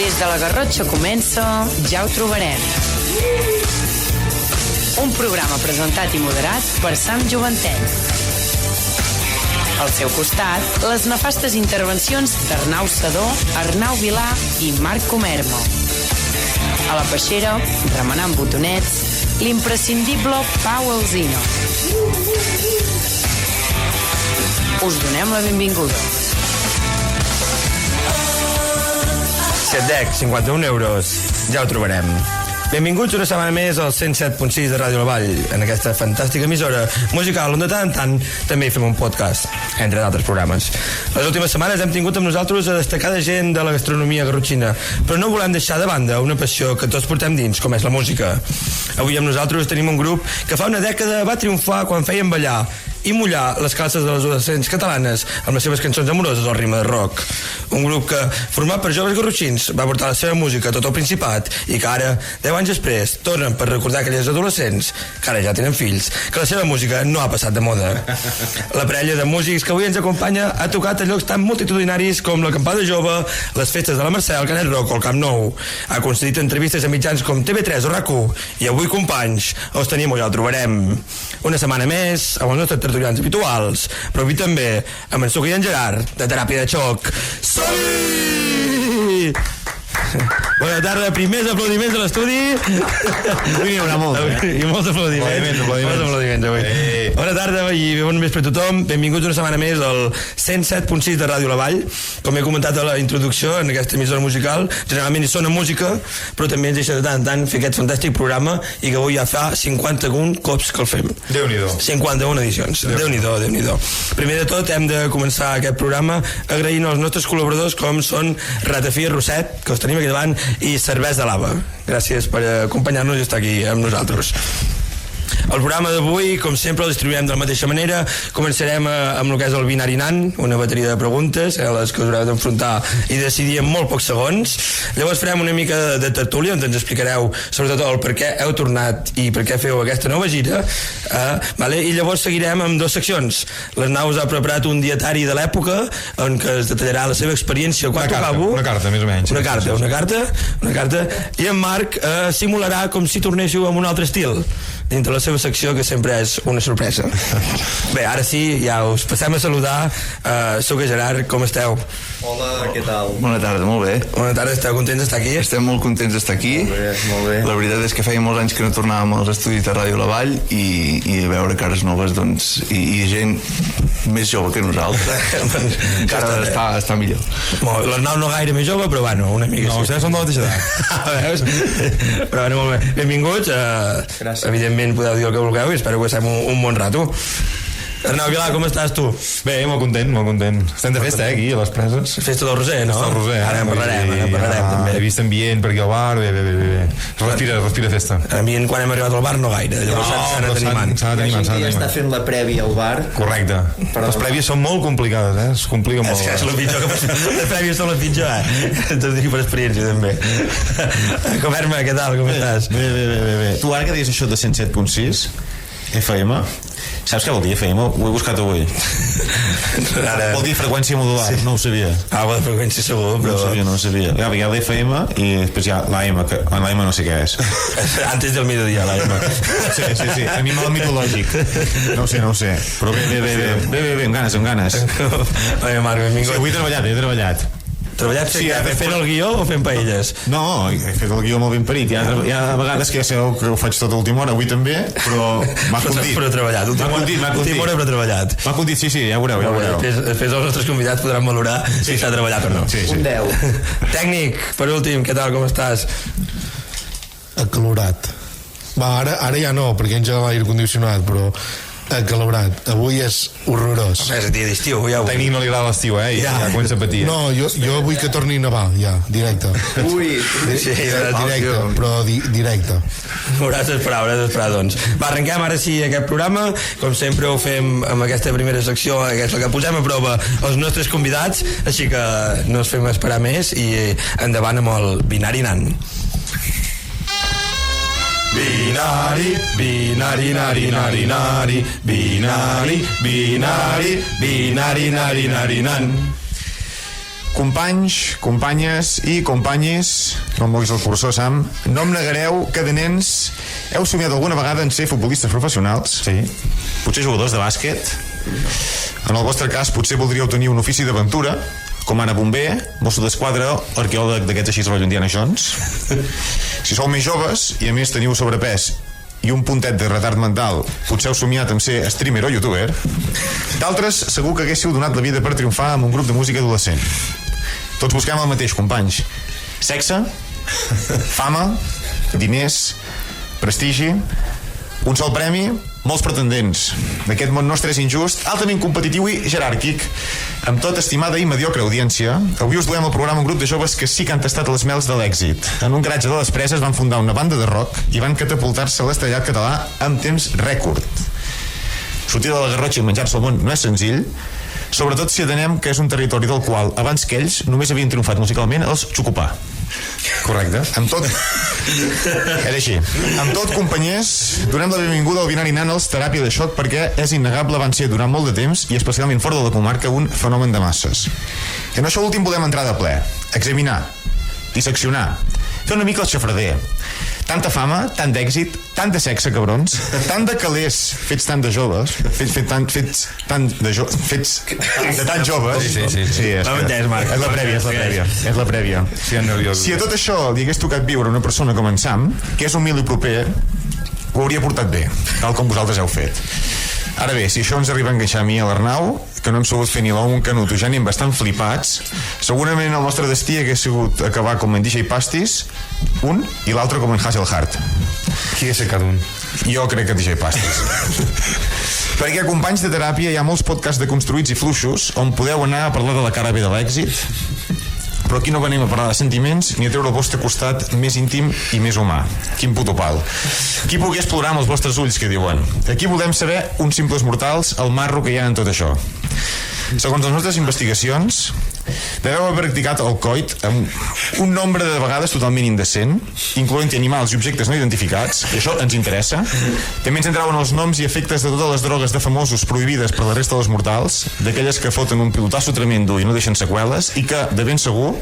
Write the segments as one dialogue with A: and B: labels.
A: Des de la Garrotxa comença Ja ho trobarem. Un programa presentat i moderat per Sam Joventeny. Al seu costat, les nefastes intervencions d'Arnau Sedó, Arnau Vilà i Marc Comermo. A la peixera, remenant botonets, l'imprescindible Pau Alsina. Us donem la benvinguda.
B: Setdec, 51 euros. Ja ho trobarem. Benvinguts una setmana més al 107.6 de Ràdio La Vall, en aquesta fantàstica emissora musical on de tant en tant també fem un podcast, entre d'altres programes. Les últimes setmanes hem tingut amb nosaltres a destacada gent de la gastronomia garrotxina, però no volem deixar de banda una passió que tots portem dins, com és la música. Avui amb nosaltres tenim un grup que fa una dècada va triomfar quan feien ballar i mullar les calces de les adolescents catalanes amb les seves cançons amoroses al ritme de rock. Un grup que, format per joves garrotxins, va portar la seva música a tot el Principat i que ara, 10 anys després, tornen per recordar aquelles adolescents, que ara ja tenen fills, que la seva música no ha passat de moda. La parella de músics que avui ens acompanya ha tocat a llocs tan multitudinaris com l'Acampada Jove, les festes de la Mercè, el Canet Rock o el Camp Nou. Ha concedit entrevistes a mitjans com TV3 o RAC1 i avui, companys, els tenim o ja el trobarem. Una setmana més, amb els nostres tertulians habituals, però avui també amb en Suc i en Gerard, de Teràpia de Xoc. Som-hi! Bona tarda, primers aplaudiments de l'estudi.
C: Avui n'hi haurà molt,
B: I molts aplaudiments. Molts aplaudiments avui. Bona tarda i bon vespre a tothom. Benvinguts una setmana més al 107.6 de Ràdio La Vall. Com he comentat a la introducció, en aquesta emissora musical, generalment hi sona música, però també ens deixa de tant en tant fer aquest fantàstic programa i que avui ja fa 51 cops que el fem.
C: Déu-n'hi-do.
B: 51 edicions. Déu-n'hi-do, Déu-n'hi-do. Primer de tot, hem de començar aquest programa agraint als nostres col·laboradors com són Ratafia Roset, que els tenim aquí davant, i Cervesa de Lava. Gràcies per acompanyar-nos i estar aquí amb nosaltres. El programa d'avui, com sempre, el distribuirem de la mateixa manera. Començarem amb el que és el binari nan, una bateria de preguntes a les que us haureu d'enfrontar i decidir en molt pocs segons. Llavors farem una mica de tertúlia on ens explicareu sobretot el per què heu tornat i per què feu aquesta nova gira, vale? I llavors seguirem amb dues seccions. L'Arnau us ha preparat un dietari de l'època en què es detallarà la seva experiència quan tocava.
C: Una carta, més o menys.
B: Una carta. I en Marc simularà com si tornéssiu amb un altre estil dintre la seva secció, que sempre és una sorpresa. Bé, ara sí, ja us passem a saludar. Soc Gerard, com esteu?
D: Hola, què tal?
C: Bona tarda, molt bé.
B: Bona tarda, esteu contents d'estar aquí?
C: Estem molt contents d'estar aquí.
D: Molt bé.
C: La veritat és que feia molts anys que no tornàvem als estudis de Ràdio La Vall i veure cares noves, doncs, i gent més jove que nosaltres. Encara està millor.
B: L'Arnau no gaire més jove, però bueno, una mica
C: no,
B: sí.
C: Vostès són de la mateixa edat.
B: Veus? Però bueno, molt bé. Benvinguts. Evidentment podeu dir el que vulgueu i espero que passem un bon rato. Arnau Vilà, com estàs tu?
C: Bé, molt content. Estem de festa, aquí, a les Preses.
B: Festa del Roser, no?
C: Festa del Roser.
B: Ara en parlarem també.
C: He vist ambient per aquí al bar, bé. Respira festa.
B: Ambient quan hem arribat al bar no gaire, llavors s'ha anat animant.
D: S'ha està fent la prèvia al bar.
C: Correcte. Les prèvies són molt complicades, es compliquen molt.
B: És que és el pitjor, les prèvies són el pitjor, T'ho dic per experiència, també. Comerma, què tal, com estàs?
D: Bé. Tu ara que dius això de 107.6 FM, saps què vol dir FM? Ho he buscat avui. Vol dir freqüència modular, sí. No ho sabia.
B: La freqüència segur, però...
D: No ho sabia. Ja, hi ha l'FM i després hi ha l'AM, que l'AM no sé què és.
B: Antes del mediodía, l'AM.
D: Sí, animal mitològic. No ho sé. Però bé, amb ganes.
B: Bé, Marc, benvingut.
D: Sí, avui he treballat.
B: Treballat fent el guió o fent paelles?
D: No, he fet el guió molt ben parit. Hi ha vegades que ja sabeu que ho faig tot a última hora, avui també, però m'ha condit.
B: Però treballat, última hora però treballat.
D: M'ha condit, sí, ja ho veureu.
B: Després els nostres convidats podran valorar si s'ha treballat o no.
D: Sí.
E: Un 10.
B: Tècnic, per últim, què tal, com estàs?
F: Acalorat. Ara ja no, perquè engega l'aire condicionat, però acalorat. Avui és horrorós.
B: És dia d'estiu, ja ho...
C: Tècnic no li agrada l'estiu, ja comença a patir.
F: No, jo vull que torni a nevar, ja, directe.
E: Ui.
B: Sí,
F: directe, però directe.
B: Hauràs d'esperar, doncs. Va, arrenquem ara sí aquest programa. Com sempre ho fem amb aquesta primera secció, que és la que posem a prova els nostres convidats, així que no els fem esperar més i endavant amb el binari nan. Binari, binari, nari, nari, nari, binari, binari, binari, nari, nari, nan.
D: companys, companyes i companyis, no em moguis el cursor, Sam, no em negareu que de nens heu somiat alguna vegada en ser futbolistes professionals. Sí. Potser jugadors de bàsquet. En el vostre cas potser voldríeu tenir un ofici d'aventura, com ara bomber, mosso d'esquadra o arqueòleg d'aquests així rotllo Indiana Jones. Si sou més joves i a més teniu sobrepès i un puntet de retard mental, potser heu somiat amb ser streamer o youtuber. D'altres segur que haguéssiu donat la vida per triomfar amb un grup de música adolescent. Tots busquem el mateix, companys: sexe, fama, diners, prestigi, un sol premi, molts pretendents. Aquest món nostre és injust, altament competitiu i jeràrquic. Amb tot, estimada i mediocre audiència, avui us duem al programa un grup de joves que sí que han tastat les mels de l'èxit. En un garatge de les Preses van fundar una banda de rock i van catapultar-se a l'estrellat català amb temps rècord. Sortir de la Garrotxa i menjar-se el món no és senzill, sobretot si atenem que és un territori del qual, abans que ells, només havien triomfat musicalment els Xocopà. Correcte. Amb tot... Era així. Amb tot, companys, donem la benvinguda al Binari Nan als Teràpia de Xoc, perquè és innegable, van ser durant molt de temps i especialment fora de la comarca un fenomen de masses. I en això últim volem entrar de ple, examinar, disseccionar, fer una mica el xafarder. Tanta fama, tant d'èxit, tant de sexe, cabrons, tant de calés fets tant de joves, fets tant joves. Sí, és la prèvia. Si a tot això li hagués tocat viure una persona com en Sam, que és humil i proper, ho hauria portat bé, tal com vosaltres heu fet. Ara bé, si això ens arriba a enganxar a mi a l'Arnau, que no hem sabut fer ni l'ou un canut, ja anem bastant flipats, segurament el nostre destí hagués sigut acabar com en DJ Pastis, un, i l'altre com en Hasselhart.
F: Qui és cada un?
D: Jo crec que DJ Pastis. Perquè, companys de teràpia, hi ha molts podcasts de construïts i fluixos on podeu anar a parlar de la cara B de l'èxit, però aquí no venim a parlar de sentiments ni a treure el vostre costat més íntim i més humà. Quin puto pal. Qui pogués plorar amb els vostres ulls, que diuen. Aquí volem saber, uns simples mortals, el marro que hi ha en tot això. Segons les nostres investigacions, deveu haver practicat el coit amb un nombre de vegades totalment indecent, incloent animals i objectes no identificats, i això ens interessa. També ens entraven els noms i efectes de totes les drogues de famosos prohibides per la resta dels mortals, d'aquelles que foten un pilotasso tremendo i no deixen seqüeles, i que, de ben segur,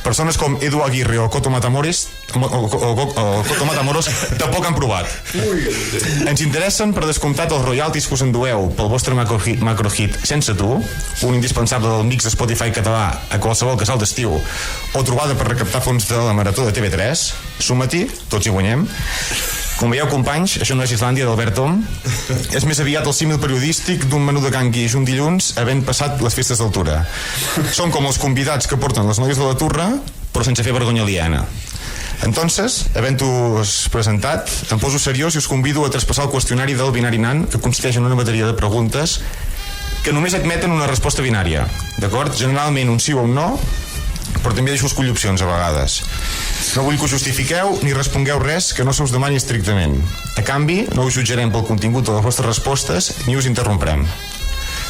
D: persones com Edu Aguirre o Coto Matamoros tampoc han provat. Ens interessen, per descomptat, els royalties que us endueu pel vostre macrohit Sense Tu, un indispensable del mix de Spotify català a qualsevol casal d'estiu, o trobada per recaptar fons de la Marató de TV3. Suma-t'hi, tots hi guanyem. Com veieu, companys, això no és Islàndia d'Albert Tom, és més aviat el símil periodístic d'un menú de Can Guix un dilluns havent passat les festes d'altura. Som com els convidats que porten les noies de la turra, però sense fer vergonya aliena. Entonces, havent-us presentat, em poso seriós i us convido a traspassar el qüestionari del Binari Nan, que consisteix en una bateria de preguntes que només admeten una resposta binària, d'acord? Generalment un sí o un no, però també deixo escollir opcions a vegades. No vull que us justifiqueu ni respongueu res que no se us demani estrictament. A canvi, no us jutjarem pel contingut de les vostres respostes ni us interromprem.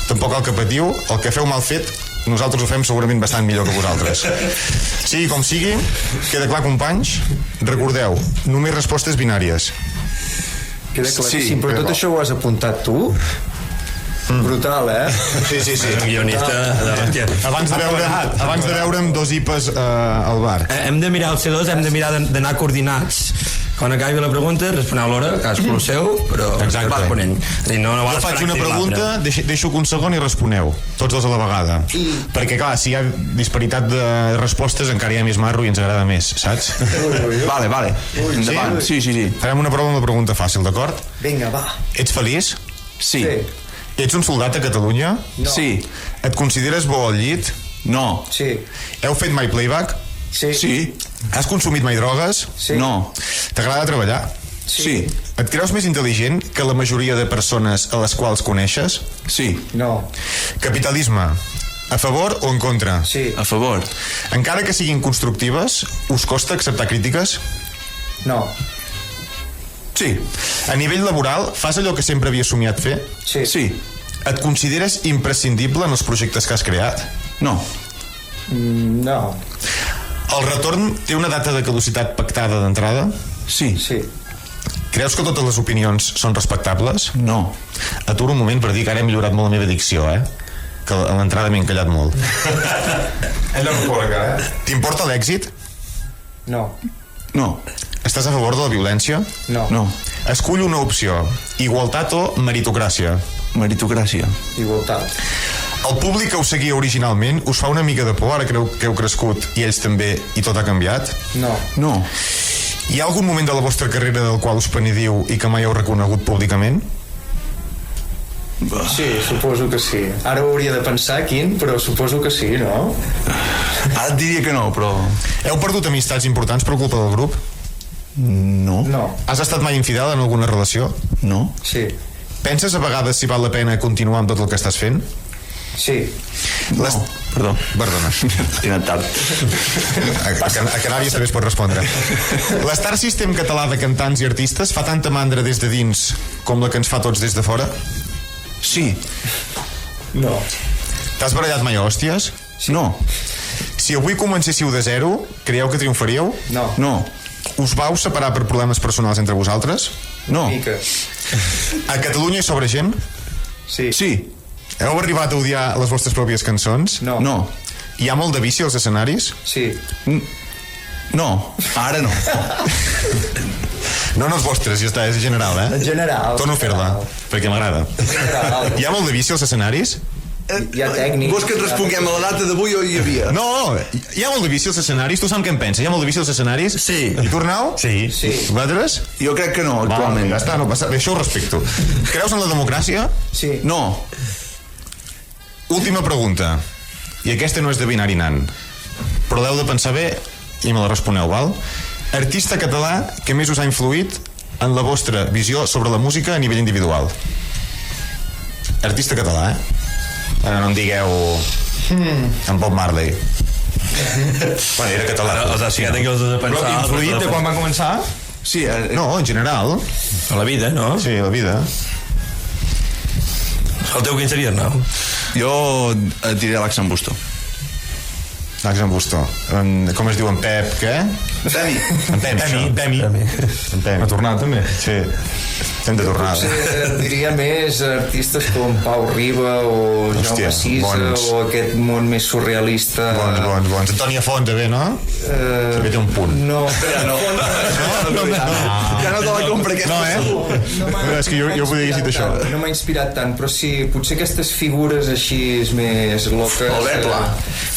D: Tampoc cal que patiu, el que feu mal fet nosaltres ho fem segurament bastant millor que vosaltres. Sigui com sigui, queda clar, companys, recordeu, només respostes binàries.
E: Queda claríssim, però tot això ho has apuntat tu? Brutal, eh?
D: Sí.
B: Un guionista.
D: Abans de veure'm dos IPAs al bar.
B: Hem de mirar el C2, hem de mirar d'anar coordinats. Quan acabi la pregunta, responeu a l'hora, cadascú el seu, però responent. No
D: jo faig una pregunta, deixo que un segon i responeu, tots dos a la vegada. Perquè, clar, si hi ha disparitat de respostes, encara hi ha més marro i ens agrada més, saps?
C: Vale. Endavant. Sí.
D: Farem una prova amb la pregunta fàcil, d'acord?
E: Vinga, va.
D: Ets feliç?
C: Sí.
D: Ets un soldat a Catalunya?
E: No.
D: Sí. Et consideres bo al llit?
C: No.
E: Sí.
D: Heu fet mai playback?
E: Sí.
D: Has consumit mai drogues?
E: Sí.
C: No.
D: T'agrada treballar?
C: Sí.
D: Et creus més intel·ligent que la majoria de persones a les quals coneixes?
C: Sí.
E: No.
D: Capitalisme. A favor o en contra?
E: Sí.
C: A favor.
D: Encara que siguin constructives, us costa acceptar crítiques?
E: No.
D: Sí. A nivell laboral, fas allò que sempre havies somiat fer?
E: Sí.
D: Et consideres imprescindible en els projectes que has creat?
C: No.
E: No.
D: El retorn té una data de caducitat pactada d'entrada?
C: Sí.
D: Creus que totes les opinions són respectables?
C: No.
D: Aturo un moment per dir que ara he millorat molt la meva dicció, que a l'entrada m'he encallat molt.
E: Allò no pot encara,
D: T'importa l'èxit?
E: No.
C: No.
D: Estàs a favor de la violència?
E: No.
C: No.
D: Escull una opció. Igualtat o meritocràcia?
C: Meritocràcia.
E: Igualtat.
D: El públic que us seguia originalment us fa una mica de por, ara que heu crescut i ells també, i tot ha canviat?
E: No.
C: No.
D: Hi ha algun moment de la vostra carrera del qual us penediu i que mai heu reconegut públicament?
E: Sí, suposo que sí. Ara ho hauria de pensar, quin, però suposo que sí, no?
C: Ara et diria que no, però...
D: Heu perdut amistats importants per culpa del grup?
C: No.
E: No.
D: Has estat mai infidel en alguna relació?
C: No.
E: Sí.
D: Penses a vegades si val la pena continuar amb tot el que estàs fent?
E: Sí.
C: No. Perdó.
D: Perdona.
C: He anat tard.
D: A Canàries també es pot respondre. L'Star System català de cantants i artistes fa tanta mandra des de dins com la que ens fa tots des de fora?
C: Sí.
E: No.
D: T'has barallat mai a hòsties?
C: No.
D: Si avui comencéssiu de zero, creieu que triomfaríeu?
E: No.
C: No.
D: Us vau separar per problemes personals entre vosaltres?
C: No.
E: Mica.
D: A Catalunya hi sobra gent?
E: Sí.
C: Sí.
D: Heu arribat a odiar les vostres pròpies cançons?
E: No.
C: No.
D: Hi ha molt de vici als escenaris?
E: Sí.
C: No. Ara no.
D: No, no els vostres, ja està, és general, eh?
E: En general.
D: Torno a fer-la, perquè m'agrada.
E: general.
D: Hi ha molt de vici als escenaris?
E: Hi ha tècnics.
C: Vols que et responguem a la data d'avui o hi havia?
D: No, hi ha molt de vici als escenaris, tu saps què em pensa? Hi ha molt de vici als escenaris?
B: Sí.
D: I tu, Arnau?
F: Sí.
E: Sí.
D: Vosaltres?
C: Jo crec que no, actualment.
D: Ja està, no passa, bé, això ho respecto. Creus en la democràcia?
E: Sí.
C: No.
D: Última pregunta. I aquesta no és de binari nan, però l'heu de pensar bé i me la responeu, val? Artista català que més us ha influït en la vostra visió sobre la música a nivell individual. Artista català, eh? Ara no em digueu en Bob Marley. Bueno, era català.
B: Els has ficat aquí els dos a pensar.
D: Però influït de quan va començar?
C: Sí,
D: No, en general.
B: A la vida, no?
D: Sí, la vida.
B: El teu quin seria, no?
C: jo et diré l'Axen Busto.
D: L'Axen Busto. Com es diu en Pep, què?
C: Temi.
D: En Pemi. En Pemi.
F: Ha tornat també.
D: Sí. Hem de tornar.
E: Potser diria més artistes com Pau Riba o
D: Hòstia,
E: Jaume Sisa
D: bons.
E: o aquest món més surrealista.
D: Bons. Antònia Font també, no? També té un punt.
E: No.
C: Ja no te la compra aquesta.
D: No, eh? És que jo podria haver dit això.
E: No m'ha inspirat tant, però sí, potser aquestes figures així més loques.
C: Albert Pla.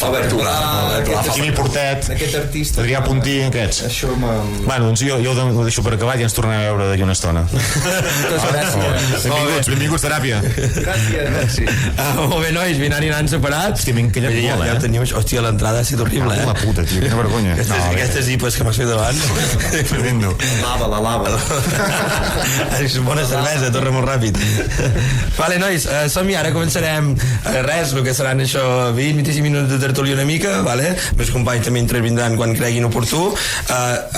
E: Albert Pla.
D: Quimi Portet,
E: Aquest artista.
D: Adrià Puntí, aquests.
E: Això m'ha...
D: Bueno, doncs jo ho deixo per acabar i ens tornem a veure d'aquí una estona.
E: Moltes gràcies.
D: Benvinguts, teràpia.
E: Gràcies. Sí.
B: Molt bé, nois, binari anant separats.
D: Hòstia, m'he encallat
B: Ja
D: molt,
B: ho teníem... Hòstia, l'entrada ha sigut horrible,
D: La puta, tio, quina vergonya.
B: Aquestes hipes que m'has fet davant.
D: Tremendo.
E: La lava.
B: És bona cervesa, torna molt ràpid. Vale, nois, som-hi, ara començarem res, el que seran això 20-25 minuts de tertúlia una mica, vale? Meus companys també intervindran quan creguin oportú.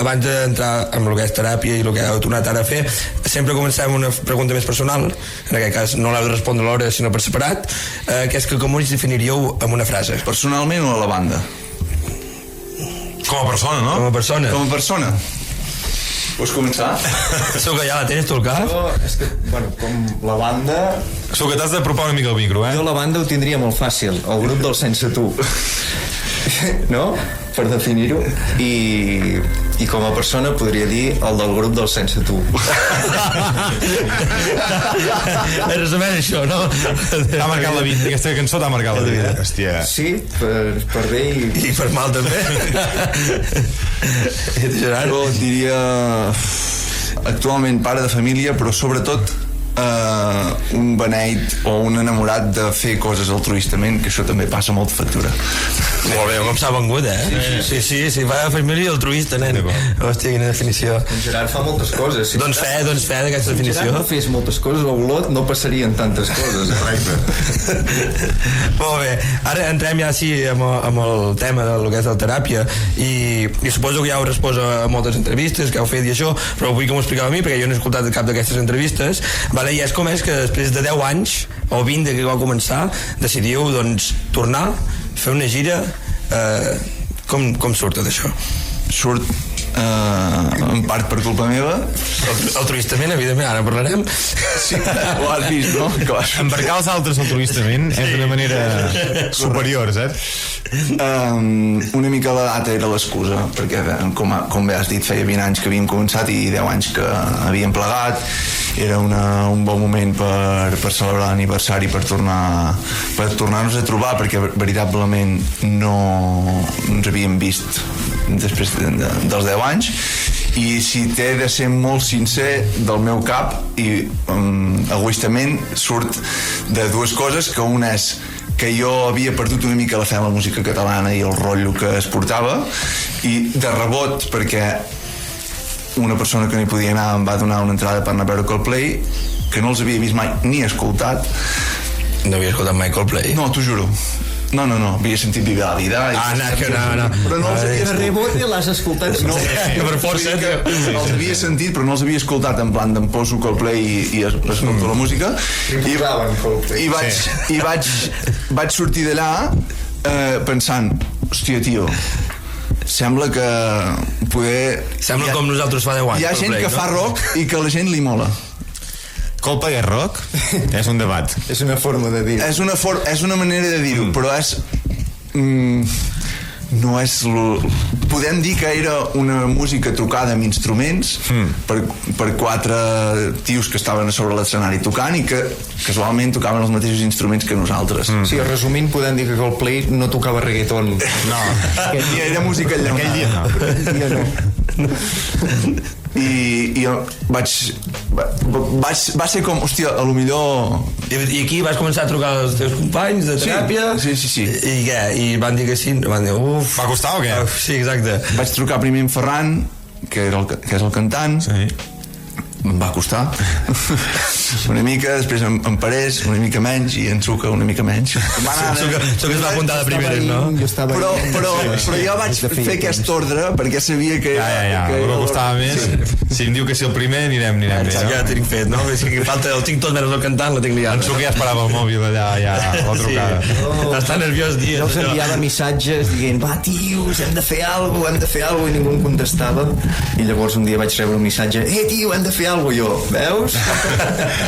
B: Abans d'entrar amb el que és teràpia i el que heu tornat ara a fer, sempre comencem una pregunta més personal, en aquest cas no l'heu de respondre a l'hora sinó per separat, que és que com us definiríeu amb una frase?
C: Personalment o a la banda?
F: Com a persona, no?
B: Com a persona.
C: Com a persona. Vols començar?
B: Segur que ja la tens tu al cap?
E: És que, bueno, com la banda...
F: Segur que t'has d'apropar una mica al micro, eh?
E: Jo la banda ho tindria molt fàcil, el grup del Sense Tu. No? Per definir-ho. I com a persona podria dir el del grup del Sense Tu.
B: Resumeix això, no?
F: T'ha marcat la vida, aquesta cançó t'ha marcat la vida.
D: Hòstia.
E: Sí, per bé i...
B: I per mal també. Gerard?
C: Jo diria actualment pare de família, però sobretot un beneit o un enamorat de fer coses altruistament, que això també passa molt factura.
B: Molt bé, com s'ha vengut, eh? Sí, va de família altruista, nen. Hòstia, quina definició.
E: En Gerard fa moltes coses. Si
B: Doncs fe d'aquesta
E: Si
B: definició.
E: Gerard no fes moltes coses, a Olot no passarien tantes coses.
B: Molt bé, ara entrem ja sí amb el tema del que és la teràpia i suposo que ja heu respost a moltes entrevistes que heu fet i això, però vull que m'ho expliqueu a mi perquè jo no he escoltat cap d'aquestes entrevistes, vale? I és com és que després de 10 anys o 20 de que va començar decidiu doncs tornar, fer una gira, com surt tot això?
C: Surt en part per culpa meva.
B: Altruistament, evidentment, ara parlarem.
C: Sí, ho has vist, no?
D: Embarcar els altres altruistament és d'una manera superior, saps?
C: Una mica la data era l'excusa, perquè com bé has dit, feia 20 anys que havíem començat i 10 anys que havíem plegat. Era un bon moment per celebrar l'aniversari, per tornar-nos a trobar, perquè veritablement no ens havíem vist després dels 10 anys. I si t'he de ser molt sincer, del meu cap i egoistament surt de dues coses, que una és que jo havia perdut una mica la fe en la música catalana i el rotllo que es portava, i de rebot perquè una persona que no hi podia anar em va donar una entrada per anar a veure Coldplay, que no els havia vist mai ni escoltat.
B: No havia escoltat mai Coldplay?
C: No, t'ho juro. No, havia sentit Viva la Vida.
B: No.
C: Però no els havia
E: De rebote l'has escoltat.
C: No,
B: per força.
C: Els havia sentit, però no els havia escoltat en plan d'em poso Coldplay i escolto la música. I vaig sortir d'allà pensant, hòstia, tio, sembla que
B: Sembla com nosaltres fa 10 anys.
C: Hi ha gent que fa rock i que a la gent li mola.
D: Coldplay és rock? És un debat.
E: És una forma de dir-ho.
C: És una manera de dir-ho, però és... no és... Podem dir que era una música tocada amb instruments per 4 tios que estaven a sobre l'escenari tocant i que casualment tocaven els mateixos instruments que nosaltres.
E: Sí, resumint, podem dir que Coldplay no tocava reggaeton.
C: No, aquest dia era música enllaunada.
D: Aquell dia no.
C: I jo va ser com, hòstia, a lo millor...
B: I aquí vas començar a trucar als teus companys de teràpia?
C: Sí.
B: I què? I van dir que sí? Van dir, uf...
D: Va costar o què?
B: Sí, exacte.
C: Vaig trucar primer en Ferran, que és el cantant.
D: Sí.
C: Em va costar una mica, després en Parés una mica menys i en Zucca una mica menys.
B: Soc es va apuntar de primeres, no?
C: Però jo vaig fer aquest ordre perquè sabia que...
D: El que costava més, si em diu que si el primer anirem bé.
B: Ja tinc fet, no? El tinc tot menys el cantant, la tinc liada.
D: En Zucca ja esperava el mòbil allà, ja la trucada.
B: Està nerviós,
E: Jo els enviava missatges dient, va, tios, hem de fer alguna cosa, i ningú em contestava. I llavors un dia vaig rebre un missatge, tio, hem de fer alguna cosa. Jo, veus?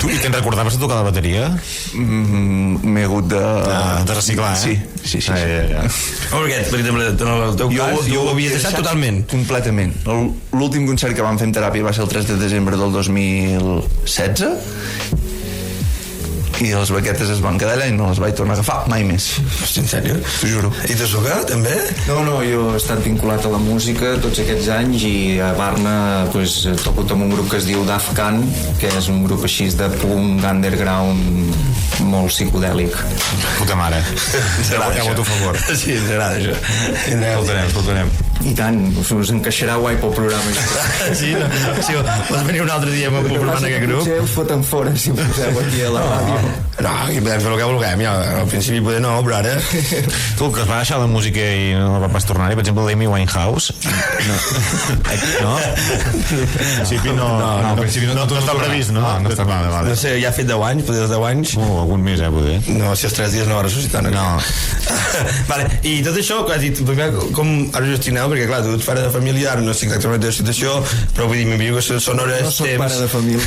D: Tu, i te'n recordaves de tocar la bateria?
C: M'he hagut
D: de reciclar,
C: Sí.
B: Perquè, per exemple, en el teu cas, jo ho havia deixat totalment.
C: Completament. L'últim concert que vam fer en teràpia va ser el 3 de desembre del 2016 i les baquetes es van quedar allà i no les vaig tornar a agafar mai més.
B: Hosti, en sèrio?
C: T'ho juro.
B: I de Zucca, també?
E: No, jo he estat vinculat a la música tots aquests anys i a Barna toco amb un grup que es diu Dafkan, que és un grup així de punk underground molt psicodèlic.
D: Puta mare. Ja voto a favor.
B: Sí, ens agrada això.
D: Escoltarem.
E: I tant, us encaixarà guai pel programa.
B: Sí, no? Sí, pots venir un altre dia a formar en aquest grup?
E: Potser us foten fora si em poseu aquí a la ràdio.
B: No, aquí podem fer el que vulguem, ja, al principi poder no, però ara...
D: Tu, que es va deixar la música i no va pas tornar-hi, per exemple, l'Amy Winehouse. No? Al principi no està previst, no? No està vale.
B: No sé, ja ha fet 10 anys, potser 10 anys.
D: Algun més, poder.
B: No, si els 3 dies no va ressuscitar.
D: No.
B: Vale, i tot això, que has dit, com ara gestioneu, perquè clar, tu ets pare de família, ara no sé exactament la teva situació, però vull dir, m'envio que són hores,
E: no soc pare de família.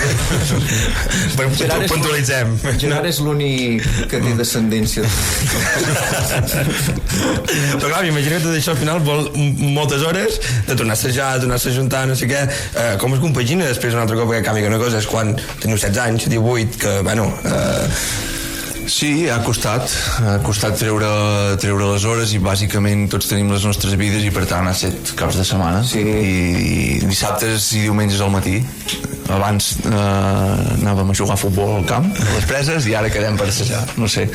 B: Puntualitzem.
E: Gerard és l'únic que té descendència.
B: Però clar, m'imagino que tot això al final vol moltes hores de tornar a assajar, de tornar-se a juntar, no sé què. Com es compagina després un altre cop que canvia una cosa? És quan teniu 16 anys, 18, que, bueno...
C: Sí, ha costat treure les hores i bàsicament tots tenim les nostres vides i per tant ha set caps de setmana i dissabtes i diumenges al matí. Abans anàvem a jugar a futbol al camp, a les preses, i ara quedem per assajar, no sé.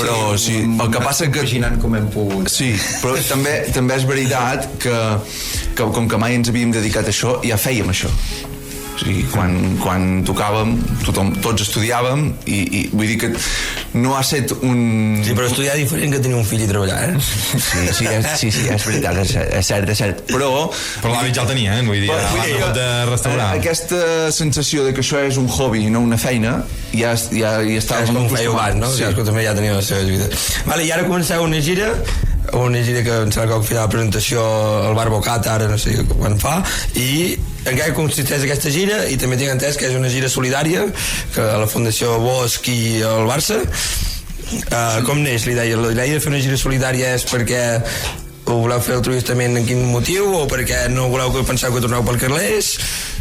C: Però sí, el que passa que...
E: Imaginant com hem pogut.
C: Sí, però també és veritat que com que mai ens havíem dedicat a això, ja fèiem això. O sigui, quan tocàvem tots estudiàvem i vull dir que no ha set un...
B: Sí, però estudiar diferent que tenir un fill i treballar,
C: Sí, és veritat, és cert. Però
D: l'hàbit ja el tenia, vull dir, abans de restaurar.
C: Aquesta sensació de que això és un hobby i no una feina ja estava...
B: És com ho fèieu abans, no? Sí. Ja, també ja tenia la seva vida. Vale, i ara comenceu una gira una gira que em sembla que al final de la presentació al Bar Bocat, ara no sé quan fa, i en què consisteix aquesta gira, i també tinc entès que és una gira solidària que la Fundació Bosch i el Barça. Com neix la idea? La idea de fer una gira solidària és perquè ho voleu fer altruistament, en quin motiu, o perquè no voleu que penseu que torneu pel carrers?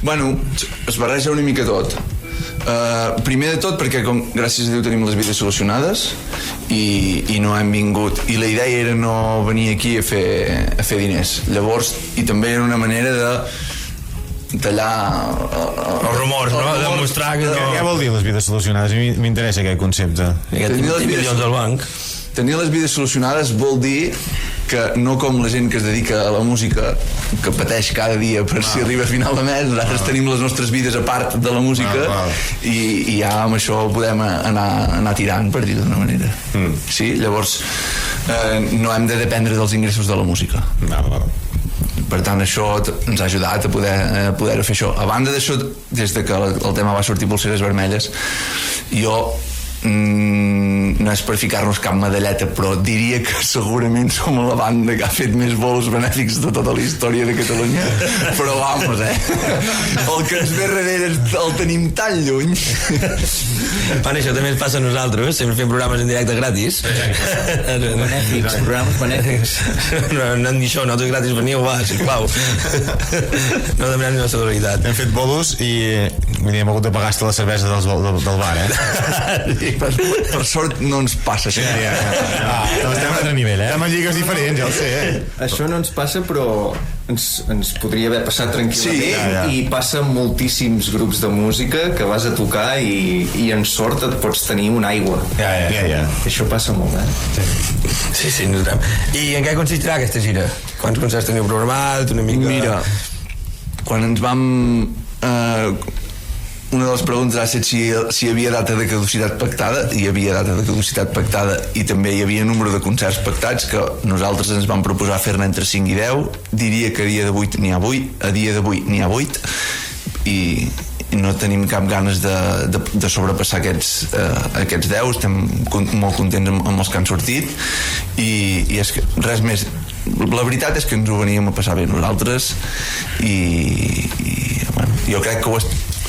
C: Bueno, es barreja una mica tot. Primer de tot perquè gràcies a Déu tenim les vides solucionades i no hem vingut, i la idea era no venir aquí a fer diners. Llavors, i també era una manera de tallar
B: els rumors, no? De mostrar que no...
D: Què vol dir les vides solucionades? A mi m'interessa aquest concepte.
B: Tenir les milions al banc.
C: Tenir les vides solucionades vol dir que no com la gent que es dedica a la música, que pateix cada dia per si arriba a final de mes. Nosaltres tenim les nostres vides a part de la música i ja amb això podem anar tirant, per dir d'una manera. Sí? Llavors no hem de dependre dels ingressos de la música. Per tant, això ens ha ajudat a poder fer això. A banda d'això, des de que el tema va sortir Polseres Vermelles, jo no és per ficar-nos cap medalleta, però diria que segurament som la banda que ha fet més bolos benèfics de tota la història de Catalunya, però vamos, el que es ve darrere el tenim tan lluny.
B: Bueno, això també ens passa a nosaltres, sempre fem programes en directe gratis.
E: Benèfics, programes benèfics.
B: No hem dit això, nosaltres gratis veniu, va, sisplau. No demanem la solidaritat.
D: Hem fet bolos i hem hagut de pagar-te la cervesa del bar,
C: Per sort no ens passa això.
D: Estem a altre nivell, Estem en lligues diferents, ja ho sé,
E: Això no ens passa, però ens podria haver passat tranquil·lament. I passa amb moltíssims grups de música que vas a tocar i en sort et pots tenir una aigua. Això passa molt,
B: Sí, nosaltres. I en què consistirà aquesta gira? Quants concerts teniu programat? Una mica...
C: Mira, quan ens vam... una de les preguntes ha estat si hi havia data de caducitat pactada. Hi havia data de caducitat pactada i també hi havia número de concerts pactats que nosaltres ens vam proposar fer-ne entre 5 i 10. Diria que a dia d'avui n'hi ha 8, a dia d'avui n'hi ha 8 i no tenim cap ganes de sobrepassar aquests 10. Estem molt contents amb els que han sortit i és que res més. La veritat és que ens ho veníem a passar bé nosaltres i bueno, jo crec que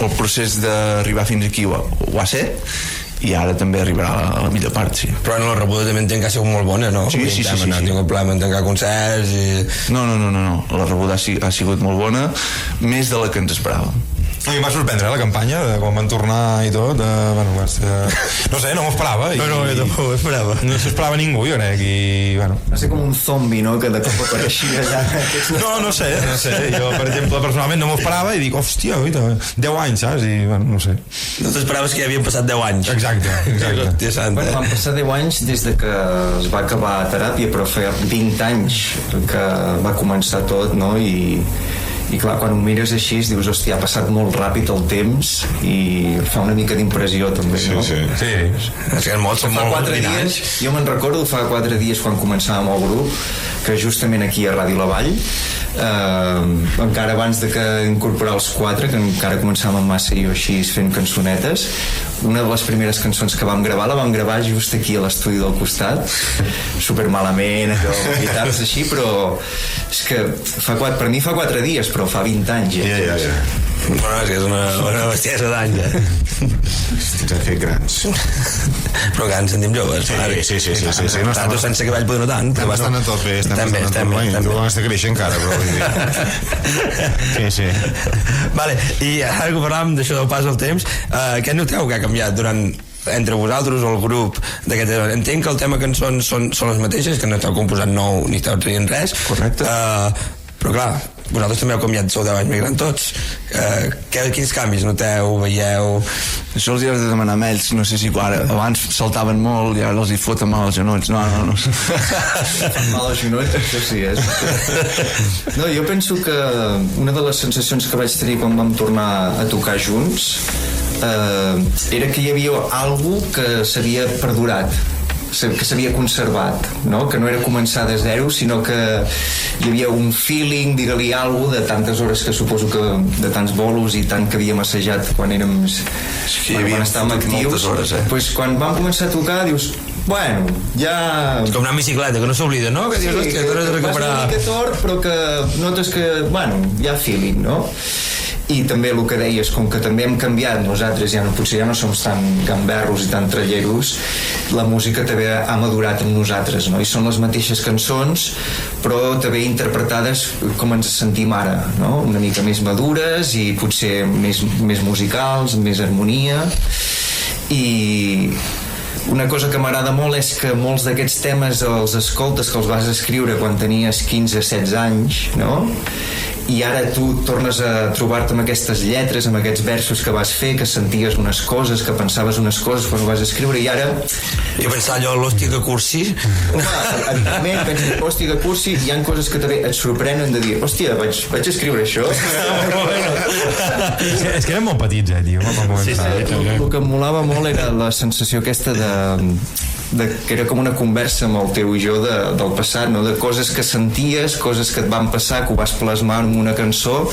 C: el procés d'arribar fins aquí ho ha set i ara també arribarà a la millor part, sí.
B: Però la rebuda també entenc que ha sigut molt bona, no?
C: Sí.
B: No tinc un problema en tancar concerts i...
C: No, la rebuda ha sigut molt bona, més de la que ens esperàvem.
G: A mi em va sorprendre la campanya, quan van tornar i tot, bueno, no sé, no m'ho esperava.
B: No, jo tampoc ho esperava.
G: No s'ho esperava ningú, jo crec, i bueno...
E: Va ser com un zombi, no?, que de cop apareixia allà.
G: No sé, jo, per exemple, personalment no m'ho esperava i dic, hòstia, 10 anys, saps? I, bueno, no sé.
B: No t'esperaves que ja havien passat 10 anys.
G: Exacte.
E: Bueno, van passar 10 anys des de que es va acabar teràpia, però feia 20 anys que va començar tot, no?, i clar, quan ho mires així dius, hòstia, ha passat molt ràpid el temps i fa una mica d'impressió també, no?
G: Sí.
B: És que són molt
E: 4 dies, jo me'n recordo fa 4 dies quan començàvem el grup, que justament aquí a Ràdio La Vall, encara abans de que incorporar els 4, que encara començàvem amb Massa i jo així fent cançonetes, una de les primeres cançons que vam gravar la vam gravar just aquí a l'estudi del costat, super malament, amb guitarres així, però és que per mi fa 4 dies, però fa 20 anys.
B: Bueno, és que és una bestiesa d'any,
D: Ens hem fet grans.
B: Però que ens sentim joves.
D: Sí.
B: Nosaltres sense cabell poder no tant.
D: Estem bastant a tope, també. Tu has de créixer encara, però... Sí.
B: Vale, i ara que parlàvem d'això del pas del temps, què noteu que ha canviat entre vosaltres o el grup d'aquest... Entenc que el tema cançons són les mateixes, que no esteu composant nou ni esteu traient res.
C: Correcte.
B: Però clar, vosaltres també heu canviat, sou 10 anys més grans tots. Quins canvis noteu, veieu?
C: Això els hi has de demanar a ells, no sé si abans saltaven molt i ara els hi foten mal als genolls. No.
E: Fan mal als genolls, això sí és. No, jo penso que una de les sensacions que vaig tenir quan vam tornar a tocar junts era que hi havia alguna que s'havia perdurat, que s'havia conservat, no? Que no era començar de zero, sinó que hi havia un feeling, digue-li alguna cosa, de tantes hores que suposo que de tants bolos i tant que havíem assajat quan érem quan estàvem actius.
C: Hores,
E: pues, quan vam començar a tocar dius, Bueno, ja...
B: Com anar amb bicicleta, que no s'oblida, no? Que dius, hòstia, t'has de recuperar...
E: Vas una mica tort, però que notes que, bueno, hi ha feeling, no? I també el que deies, com que també hem canviat nosaltres, potser ja no som tan gamberros i tan tralleros, la música també ha madurat amb nosaltres, no? I són les mateixes cançons, però també interpretades com ens sentim ara, no? Una mica més madures i potser més musicals, amb més harmonia. I una cosa que m'agrada molt és que molts d'aquests temes els escoltes, que els vas escriure quan tenies 15-16 anys, no? I ara tu tornes a trobar-te amb aquestes lletres, amb aquests versos que vas fer, que senties unes coses, que pensaves unes coses quan ho vas escriure, i ara...
B: I pensar allò, l'hòstia que cursi...
E: Evidentment, penses, hòstia que cursi, hi ha coses que també et sorprenen de dir, hòstia, vaig escriure això.
D: És que érem molt petits, tio.
E: El que em molava molt era la sensació aquesta que era com una conversa amb el teu i jo del passat, no? De coses que senties, coses que et van passar, que ho vas plasmar en una cançó,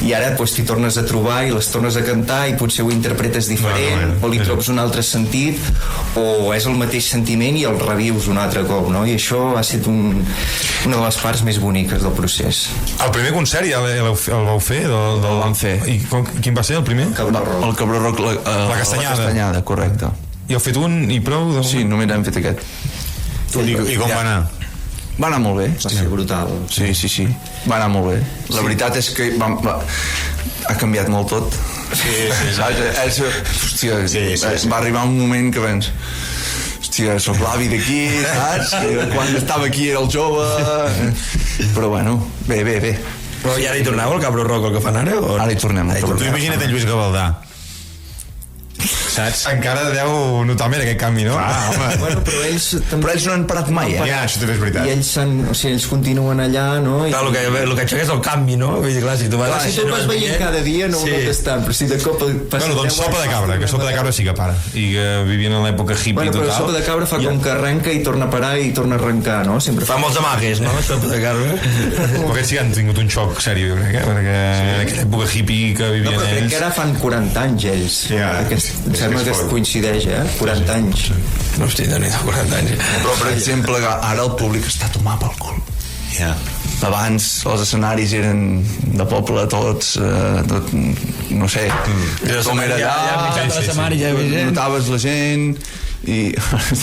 E: i ara t'hi tornes a trobar i les tornes a cantar i potser ho interpretes diferent, o li trobes un altre sentit, o és el mateix sentiment i el revius un altre cop, no? I això ha estat una de les parts més boniques del procés.
G: El primer concert ja el vau fer? El
C: vam fer.
G: I quin va ser el primer?
C: El Cabró Rock,
G: La Castanyada.
C: La Castanyada, correcte.
G: I heu fet un i prou?
C: Sí, només hem fet aquest.
G: I com va anar?
C: Va anar molt bé.
E: Va ser brutal.
C: Sí. Va anar molt bé. La veritat és que ha canviat molt tot. Hòstia, va arribar un moment que vens... Hòstia, soc l'avi d'aquí, saps? Quan estava aquí era el jove... Però bueno, bé.
B: Però ja hi torneu al Cabró Rock, el que fan ara?
C: Ara hi tornem.
G: Tu imagina't en Lluís Gavaldà, saps? Encara deu notar més aquest canvi, no?
E: Bueno, però ells
C: no han parat mai,
G: Ja, això també és veritat.
E: I ells continuen allà, no?
B: Clar, el que aixeca és el canvi, no? Vull dir, clar, si tu vas...
E: Si tu vas veient cada dia no ho notes tant, però si de cop...
G: Bueno, doncs Sopa de Cabra, que Sopa de Cabra sí que para. I que vivien en l'època hippie
E: total. Però Sopa de Cabra fa com que arrenca i torna a parar i torna a arrencar, no? Sempre
B: fa molts amagues, no? Sopa de Cabra.
G: Però aquests sí que han tingut un xoc seri, jo crec, perquè en aquella època hippie que vivien ells...
E: No, però crec que ara fan 40 anys, ells. Sembla que coincideix, 40 anys.
B: No, hosti, no n'hi ha 40 anys.
C: Però, per exemple, ara el públic està tomant pel cul. Abans els escenaris eren de poble tots, tot, no sé, com era allà, notaves la gent i...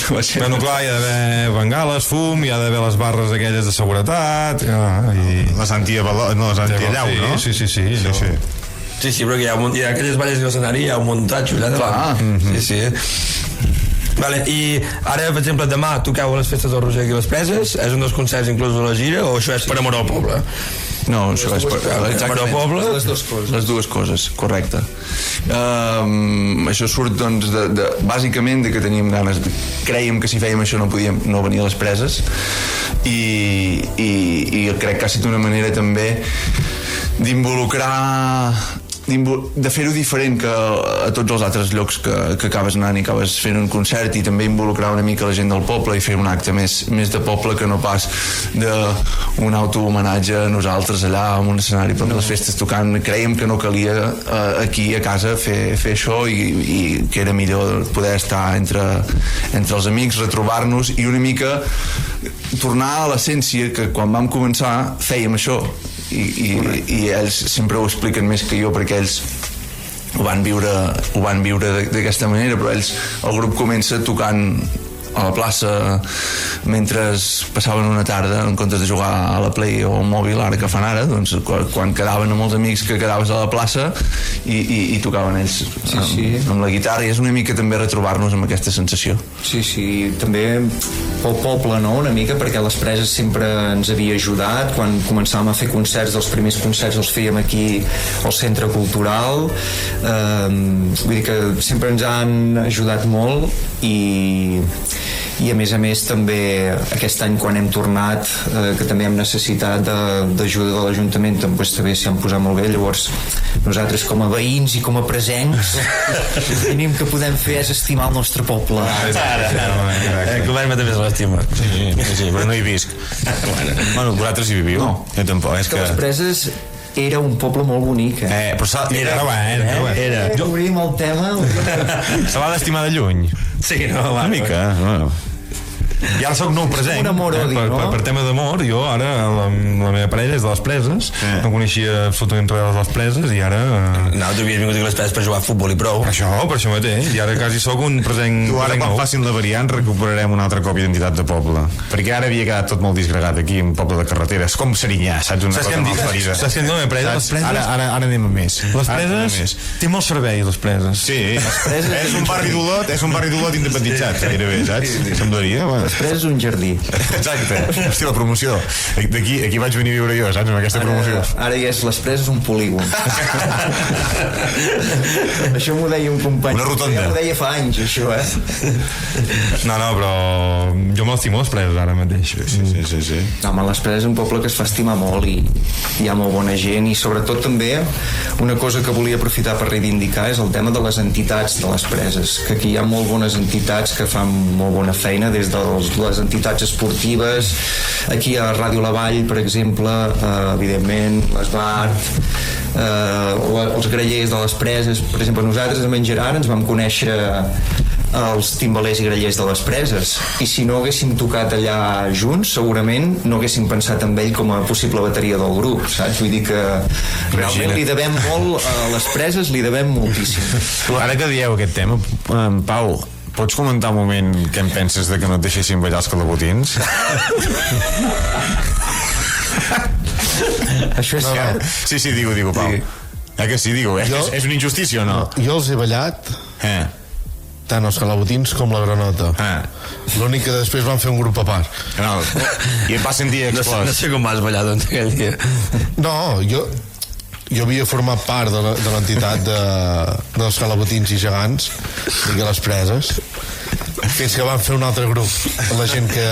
G: Bueno, clar, hi ha d'haver bengales, fum, hi ha d'haver les barres aquelles de seguretat, i les antillau, no? Sí.
B: Sí, però que hi ha aquelles valles de l'escenari, hi ha un muntatge allà davant. Sí. Vale, i ara, per exemple, demà toqueu a les festes del Roser aquí a les Preses, és un dels concerts inclús de la gira, o això és per amor al poble?
C: No, això és per
B: amor al poble?
C: Les dues coses, correcte. Això surt, doncs, bàsicament de que teníem ganes, crèiem que si fèiem això no venir a les Preses, i crec que ha estat una manera també d'involucrar, de fer-ho diferent que a tots els altres llocs que acabes anant i acabes fent un concert, i també involucrar una mica la gent del poble i fer un acte més de poble que no pas d'un auto-homenatge a nosaltres allà en un escenari per les festes tocant. Crèiem que no calia aquí a casa fer això, i que era millor poder estar entre els amics, retrobar-nos i una mica tornar a l'essència que quan vam començar fèiem això, i ells sempre ho expliquen més que jo perquè ells ho van viure d'aquesta manera, però el grup comença tocant a la plaça mentre passaven una tarda, en comptes de jugar a la Play o al mòbil, ara que fan ara, doncs quan quedaven amb els amics que quedaves a la plaça i tocaven ells amb la guitarra, i és una mica també retrobar-nos amb aquesta sensació.
E: Sí, també pel poble, no?, una mica, perquè les Preses sempre ens havia ajudat. Quan començàvem a fer concerts, els primers concerts els fèiem aquí al Centre Cultural, vull dir que sempre ens han ajudat molt, i a més també aquest any quan hem tornat, que també hem necessitat d'ajuda de l'Ajuntament, doncs també s'hi han posat molt bé. Llavors nosaltres com a veïns i com a presencs el mínim que podem fer és estimar el nostre poble.
B: El govern també se l'estima.
G: Sí, però no hi visc. Bueno, vosaltres hi viviu? No, jo tampoc. És que
E: les Preses era un poble molt bonic,
G: però era.
E: Obrim el tema.
G: Se l'ha d'estimar de lluny.
B: Sí, no,
G: una mica, no. I ara soc nou present.
E: Un amor-odi, no?
G: Per tema d'amor, jo ara, la meva parella és de les Preses, no coneixia absolutament res de les Preses, i ara...
B: No, tu havies vingut a les Preses per jugar a futbol i prou.
G: Per això mateix, i ara quasi sóc un present.
D: Tu ara, quan facin la variant, recuperarem un altre cop identitat de poble. Perquè ara havia quedat tot molt disgregat aquí, un poble de carreteres, com Serinyà, saps? Una cosa molt ferida.
G: Saps què em dic? Les Preses...
D: Ara anem a més.
G: Les Preses... Té molt servei, les Preses.
D: Sí, és un barri d'Olot independitzat, gairebé, saps? Semblaria.
E: Les Preses és un jardí.
D: Exacte. Hòstia, la promoció. Aquí vaig venir a viure jo, saps? Amb aquesta promoció.
E: Ara ja és les Preses un polígon. Això m'ho deia un company.
D: Una rotonda.
E: Ja m'ho deia fa anys, això,
G: No, però jo m'estimo les Preses ara mateix.
D: Sí.
E: No, home, les Preses és un poble que es fa estimar molt i hi ha molt bona gent, i sobretot també una cosa que volia aprofitar per reivindicar és el tema de les entitats de les Preses, que aquí hi ha molt bones entitats que fan molt bona feina, des de les entitats esportives, aquí a Ràdio La Vall, per exemple, evidentment l'Esbart, els grallers de les Preses. Per exemple, nosaltres amb en Gerard ens vam conèixer els timbalers i grallers de les Preses, i si no haguéssim tocat allà junts segurament no haguéssim pensat en ell com a possible bateria del grup, saps? Vull dir que realment li devem molt a les Preses, li devem moltíssim.
D: Ara que dieu aquest tema, Pau, pots comentar un moment què en penses de que no et deixessin ballar els calabotins?
E: Això és cert.
D: Sí, digue, Pau. Que sí, digue, és una injustícia o no?
F: Jo els he ballat tant els calabotins com la granota. L'únic que després van fer un grup a part.
D: No, i et vas sentir explòs.
B: No sé com vas ballar, doncs, aquell dia.
F: No, jo havia format part de l'entitat dels calabotins i gegants i de les Preses, fins que van fer un altre grup, la gent que...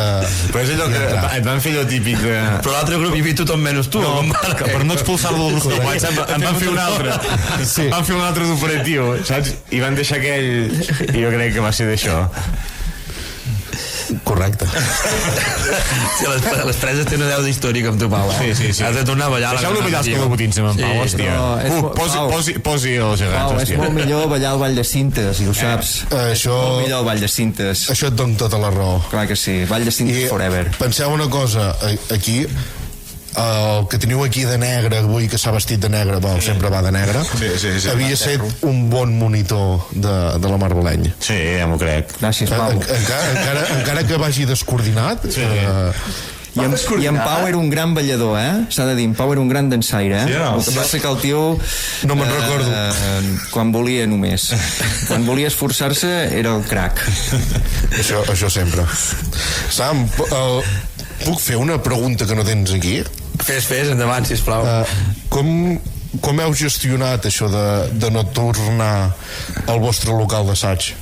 D: Però és allò que et van fer allò típic de...
B: Però l'altre grup hi havia tothom menys tu.
D: No, per no expulsar-lo del grup de WhatsApp en van fer un altre. Sí. Van fer un altre d'operatiu, saps? I van deixar aquell... I jo crec que va ser d'això.
F: Correcte.
B: Sí, les Preses tenen una 10 d'històric amb tu, Pau.
D: Sí.
B: Has de tornar a ballar.
D: Deixeu-lo ballar els calabotins amb en Pau, hòstia. Posi els gegants,
E: Pau, és
D: hòstia.
E: molt millor ballar el Ball de Cintes, i ho saps.
F: Això...
E: Molt millor el Ball de Cintes.
F: Això et dono tota la raó.
E: Clar que sí, Ball de Cintes forever.
F: Penseu una cosa, aquí el que teniu aquí de negre avui, que s'ha vestit de negre, sempre va de negre, havia set un bon monitor de la Marboleny.
D: Sí, ja m'ho crec.
E: Gràcies, Pau.
F: Encara que vagi descoordinat.
E: I en Pau era un gran ballador, s'ha de dir, en Pau era un gran dansaire,
G: Sí, no?
E: El que passa que el tio
F: no me'n recordo.
E: Quan volia només, quan volia esforçar-se era el crac.
F: Això sempre. Sam, puc fer una pregunta que no tens aquí?
B: Fes, endavant, sisplau.
F: Com heu gestionat això de no tornar al vostre local d'assaig?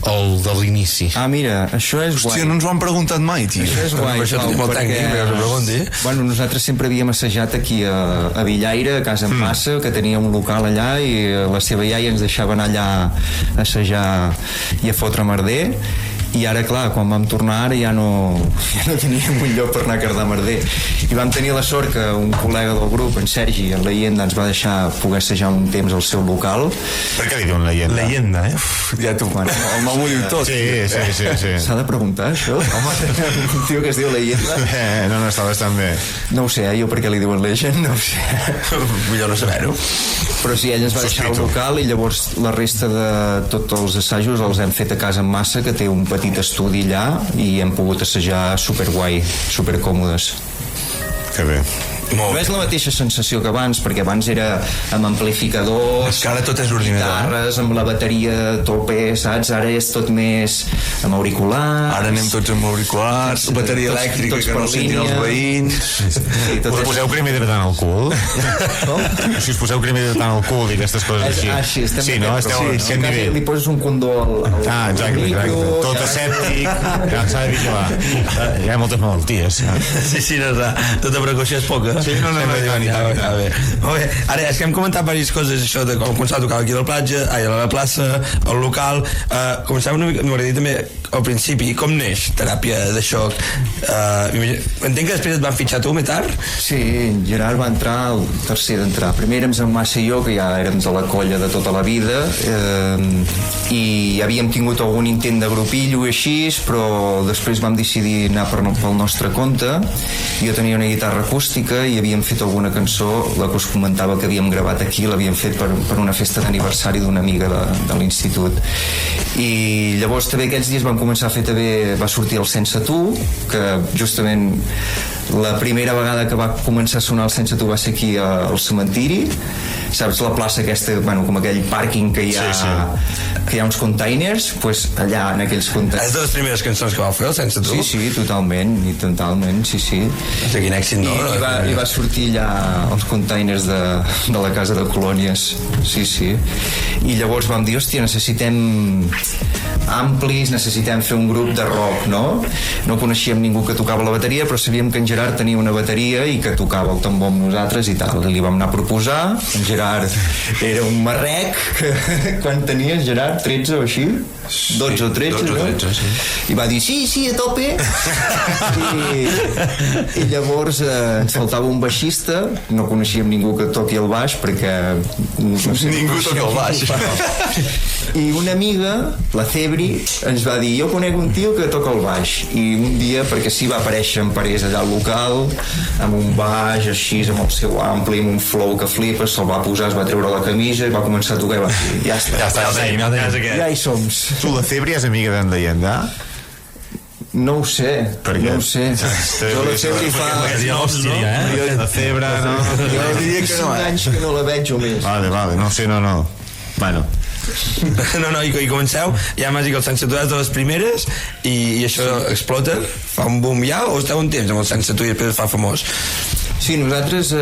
F: El de l'inici.
E: Mira, això és guai.
C: Hòstia, no ens ho han preguntat mai, tio.
E: Això és guai,
B: això és molt tècnic, però us ho pregunti.
E: Bueno, nosaltres sempre havíem assajat aquí a Villaire, a Casa en Massa, que tenia un local allà, i la seva iaia ens deixava anar allà a assajar i a fotre merder. I ara, clar, quan vam tornar ara ja no teníem un lloc per anar a cardar merder, i vam tenir la sort que un col·lega del grup, en Sergi, en Leyenda, ens va deixar poder assajar un temps al seu local.
D: Per què li diuen Leyenda?
G: Leyenda,
B: Ja tu,
E: Bueno,
B: el nom ho diu tot.
D: Sí.
E: s'ha de preguntar això? Home, un tio que es diu Leyenda.
D: No, està bastant bé.
E: No ho sé, jo per què li diuen Legend, no ho sé.
B: Millor no saber-ho.
E: Però sí, ell ens va deixar el local, i llavors la resta de tots els assajos els hem fet a Casa en Massa, que té un petit estudi allà, i hem pogut assajar superguai, supercòmodes.
D: Que bé.
E: No és la mateixa sensació que abans, perquè abans era amb amplificadors,
B: És que ara tot és ordinador.
E: guitarres, amb la bateria a tope, saps? Ara és tot més amb auriculars.
C: Ara anem tots amb auriculars, bateria elèctrica,
E: tots
C: que no
E: per
C: sentin els
E: línia.
C: veïns.
E: Sí, tot
D: Us poseu crema hidratant al cul? Si us poseu crema hidratant al cul i aquestes coses així.
E: Sí, estem
D: Sí, no? Esteu a aquest nivell.
E: Li poses un condó al
D: Exacte. Tot asèptic, ja s'ha de vigilar. Hi ha moltes malalties.
B: Sí, no, tota precaució és poca.
D: Sí, no,
B: bé. Molt bé. Ara, és que hem comentat diverses coses, això de com començar a tocar aquí a la platja, a la plaça, al local. Començàvem una mica, m'agradaria també al principi, com neix teràpia de xoc? Entenc que després et van fitxar tu, més tard?
E: Sí, en Gerard va entrar el tercer d'entrar. Primer érem en Massa i jo, que ja érem de la colla de tota la vida, i havíem tingut algun intent de grupillo i així, però després vam decidir anar pel nostre compte. Jo tenia una guitarra acústica i havíem fet alguna cançó, la que us comentava que havíem gravat aquí, l'havíem fet per una festa d'aniversari d'una amiga de l'institut. I llavors també aquells dies vam començar a fer també, va sortir el Sense Tu, que justament la primera vegada que va començar a sonar el Sense Tu va ser aquí al cementiri, saps, la plaça aquesta, bueno, com aquell pàrquing que hi ha, que hi ha uns containers, pues allà en aquells containers.
B: És de les primeres cançons que vau fer, el Sense Tu?
E: Sí, totalment, sí.
B: És quin èxit, no?
E: I va sortir allà els containers de la casa de colònies, sí. I llavors vam dir, hòstia, necessitem amplis, necessitem fer un grup de rock, no? No coneixíem ningú que tocava la bateria, però sabíem que en Gerard tenia una bateria i que tocava el tambor amb nosaltres i tal. Li vam anar a proposar, en Gerard era un marrec, que quan tenies, Gerard, 13 o així? 12 o 13, no?
B: Sí.
E: I va dir, sí, a tope. I llavors ens faltava un baixista, no coneixíem ningú que toqui el baix, perquè
C: Ningú toca el baix.
E: I una amiga, la Cebri, ens va dir, jo conec un tio que toca el baix. I un dia, perquè sí, va aparèixer en Parés allà al local, amb un baix així, amb el seu ampli, amb un flow que flipes, se'l va posar, es va treure la camisa i va començar a tocar i va dir, ja està, ja hi som.
D: Tu, la Cebri, és amiga d'en Leyenda?
E: No ho sé,
D: no
E: ho sé. Jo la Cebri fa...
D: La Cebra, no?
E: Jo diria que 5 anys que no la veig o més.
D: Vale, no sé, no. Bueno.
B: No, i comenceu, ja m'has dit que el Sense Tu és de les primeres i això explota, fa un boom ja, o esteu un temps amb el Sense Tu i després es fa famós?
E: Sí, nosaltres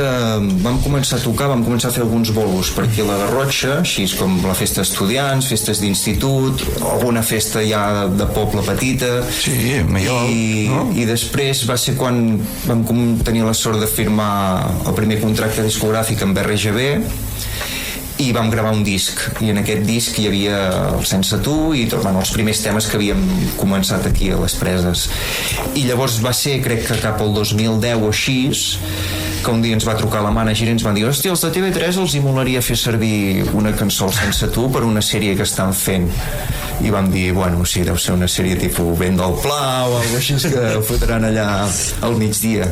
E: vam començar a tocar, vam començar a fer alguns bolos per aquí a la Garrotxa, així com la festa d'estudiants, festes d'institut, alguna festa ja de poble petita.
C: Sí, Mallol, no?
E: I després va ser quan vam tenir la sort de firmar el primer contracte discogràfic amb RGB i vam gravar un disc, i en aquest disc hi havia el Sense Tu i els primers temes que havíem començat aquí a les Preses. I llavors va ser, crec que cap al 2010 o així, que un dia ens va trucar la mànager i ens van dir, hòstia, els de TV3 els hi molaria fer servir una cançó al Sense Tu per una sèrie que estan fent. I vam dir, bueno, sí, deu ser una sèrie tipus Vent del Pla o alguna cosa així que fotran allà al migdia.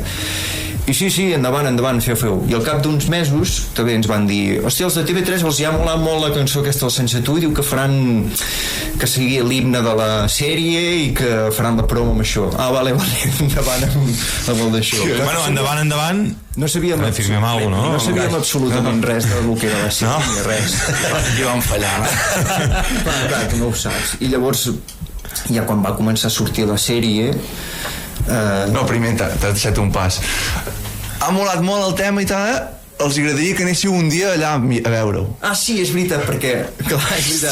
E: I sí, endavant, feu. I al cap d'uns mesos també ens van dir, hòstia, els de TV3 els hi ha molat molt la cançó aquesta del Sense Tu i diu que faran, que sigui l'himne de la sèrie i que faran la promo amb això. Vale, endavant amb el d'això.
G: Bueno, endavant.
E: No sabíem, no sabíem absolutament res del que era la sèrie, ni res.
C: I vam fallar.
E: Clar, tu no ho saps. I llavors, ja quan va començar a sortir la sèrie...
C: No, primer t'has deixat un pas. Ha molat molt el tema i tal, els agradaria que anéssiu un dia allà a veure-ho.
E: Sí, és veritat, perquè els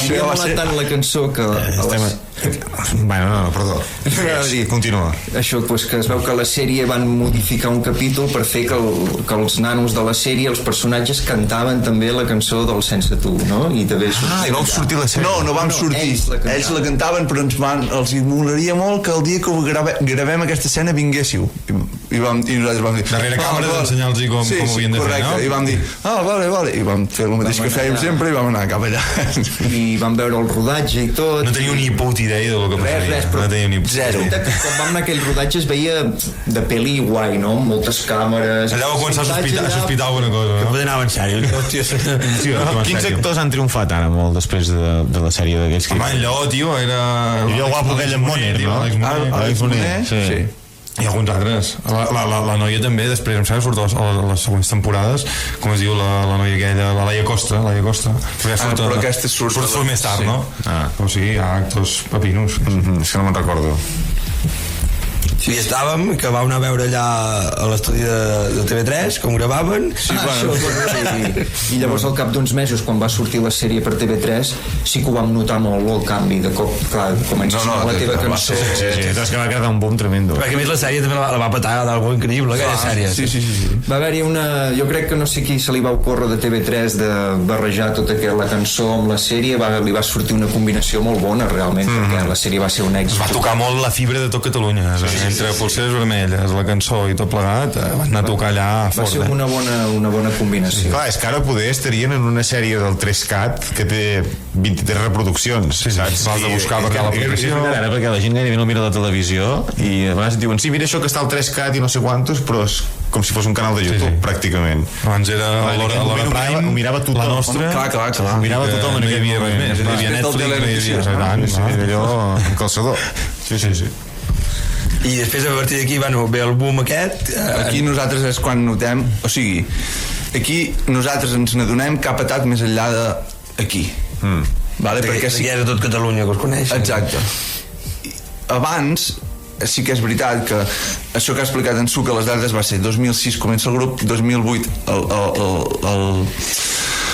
E: havia molat tant la cançó que...
D: Bueno, no, perdó. Continua.
E: Això, pues, que es veu que a la sèrie van modificar un capítol per fer que els nanos de la sèrie, els personatges, cantaven també la cançó del Sense Tu, no? I també
D: i vau sortir la sèrie.
C: No vam sortir. Ells la cantaven, però els molaria molt que el dia que gravem aquesta escena vinguéssiu. I nosaltres vam dir...
G: Darrere càmera d'ensenyar-los com ho havien de fer, no?
C: I vam dir, vale. I vam fer el mateix que fèiem sempre i vam anar cap allà.
E: I vam veure el rodatge i tot.
G: No teníeu ni puta idea de lo que passaria.
E: Res, però
G: no teníeu ni
C: zero.
E: Quan vam anar a aquell rodatge es veia de pel·li guai, no? Moltes càmeres.
G: Allà va començar a sospitar alguna cosa, no?
B: Que poden anar en sèrio.
D: Quins actors han triomfat ara molt després de la sèrie d'aquells?
G: Home, en Lleó, tio, era...
D: I Lleó guapo aquell en Moner, no?
C: Àlex Moner, sí.
G: I alguns altres. La noia també, després, em sembla, surt a les següents temporades, com es diu la noia aquella, la Laia Costa.
C: Però aquesta surt
G: més tard, no? O sigui, hi ha actors papinos.
D: És que no me'n recordo.
B: Sí, estàvem, que vam anar a veure allà a l'estudi de TV3, com gravaven.
E: Sí, i llavors al cap d'uns mesos, quan va sortir la sèrie per TV3, sí que ho vam notar molt el canvi de cop, clar, comença la teva cançó.
D: Sí, és que va quedar un boom tremendo.
B: Perquè a més la sèrie també la va petar d'algú increïble, aquella sèrie.
C: Sí.
E: Va haver-hi jo crec que no sé qui se li va ocórrer de TV3 de barrejar tota la cançó amb la sèrie, li va sortir una combinació molt bona realment, perquè la sèrie va ser un èxit.
G: Va tocar molt la fibra de tot Catalunya, entre Polseres Vermelles, la cançó i tot plegat, van anar a tocar allà fort.
E: Va ser una bona combinació.
D: Clar, és que ara poder estarien en una sèrie del 3CAT que té 23 reproduccions, saps?
G: L'has de buscar per l'aplicació.
D: Perquè la gent gairebé no mira la televisió i a vegades diuen, sí, mira això que està al 3CAT i no sé quantos, però és com si fos un canal de YouTube, pràcticament.
G: Abans era a l'hora Prime,
D: ho mirava tothom.
G: La nostra.
C: Clar.
D: Ho mirava tothom.
G: No hi havia res més. Hi havia Netflix, no hi havia
D: allò en calçador. Sí.
B: I després a partir d'aquí ve el boom aquest.
C: Aquí nosaltres és quan notem, o sigui, aquí nosaltres ens n'adonem que ha patat més enllà d'aquí. Vale?
B: Perquè sí que és a tot Catalunya que us coneix.
C: Exacte. Abans sí que és veritat que això que ha explicat en Suc, les dades va ser 2006 comença el grup, 2008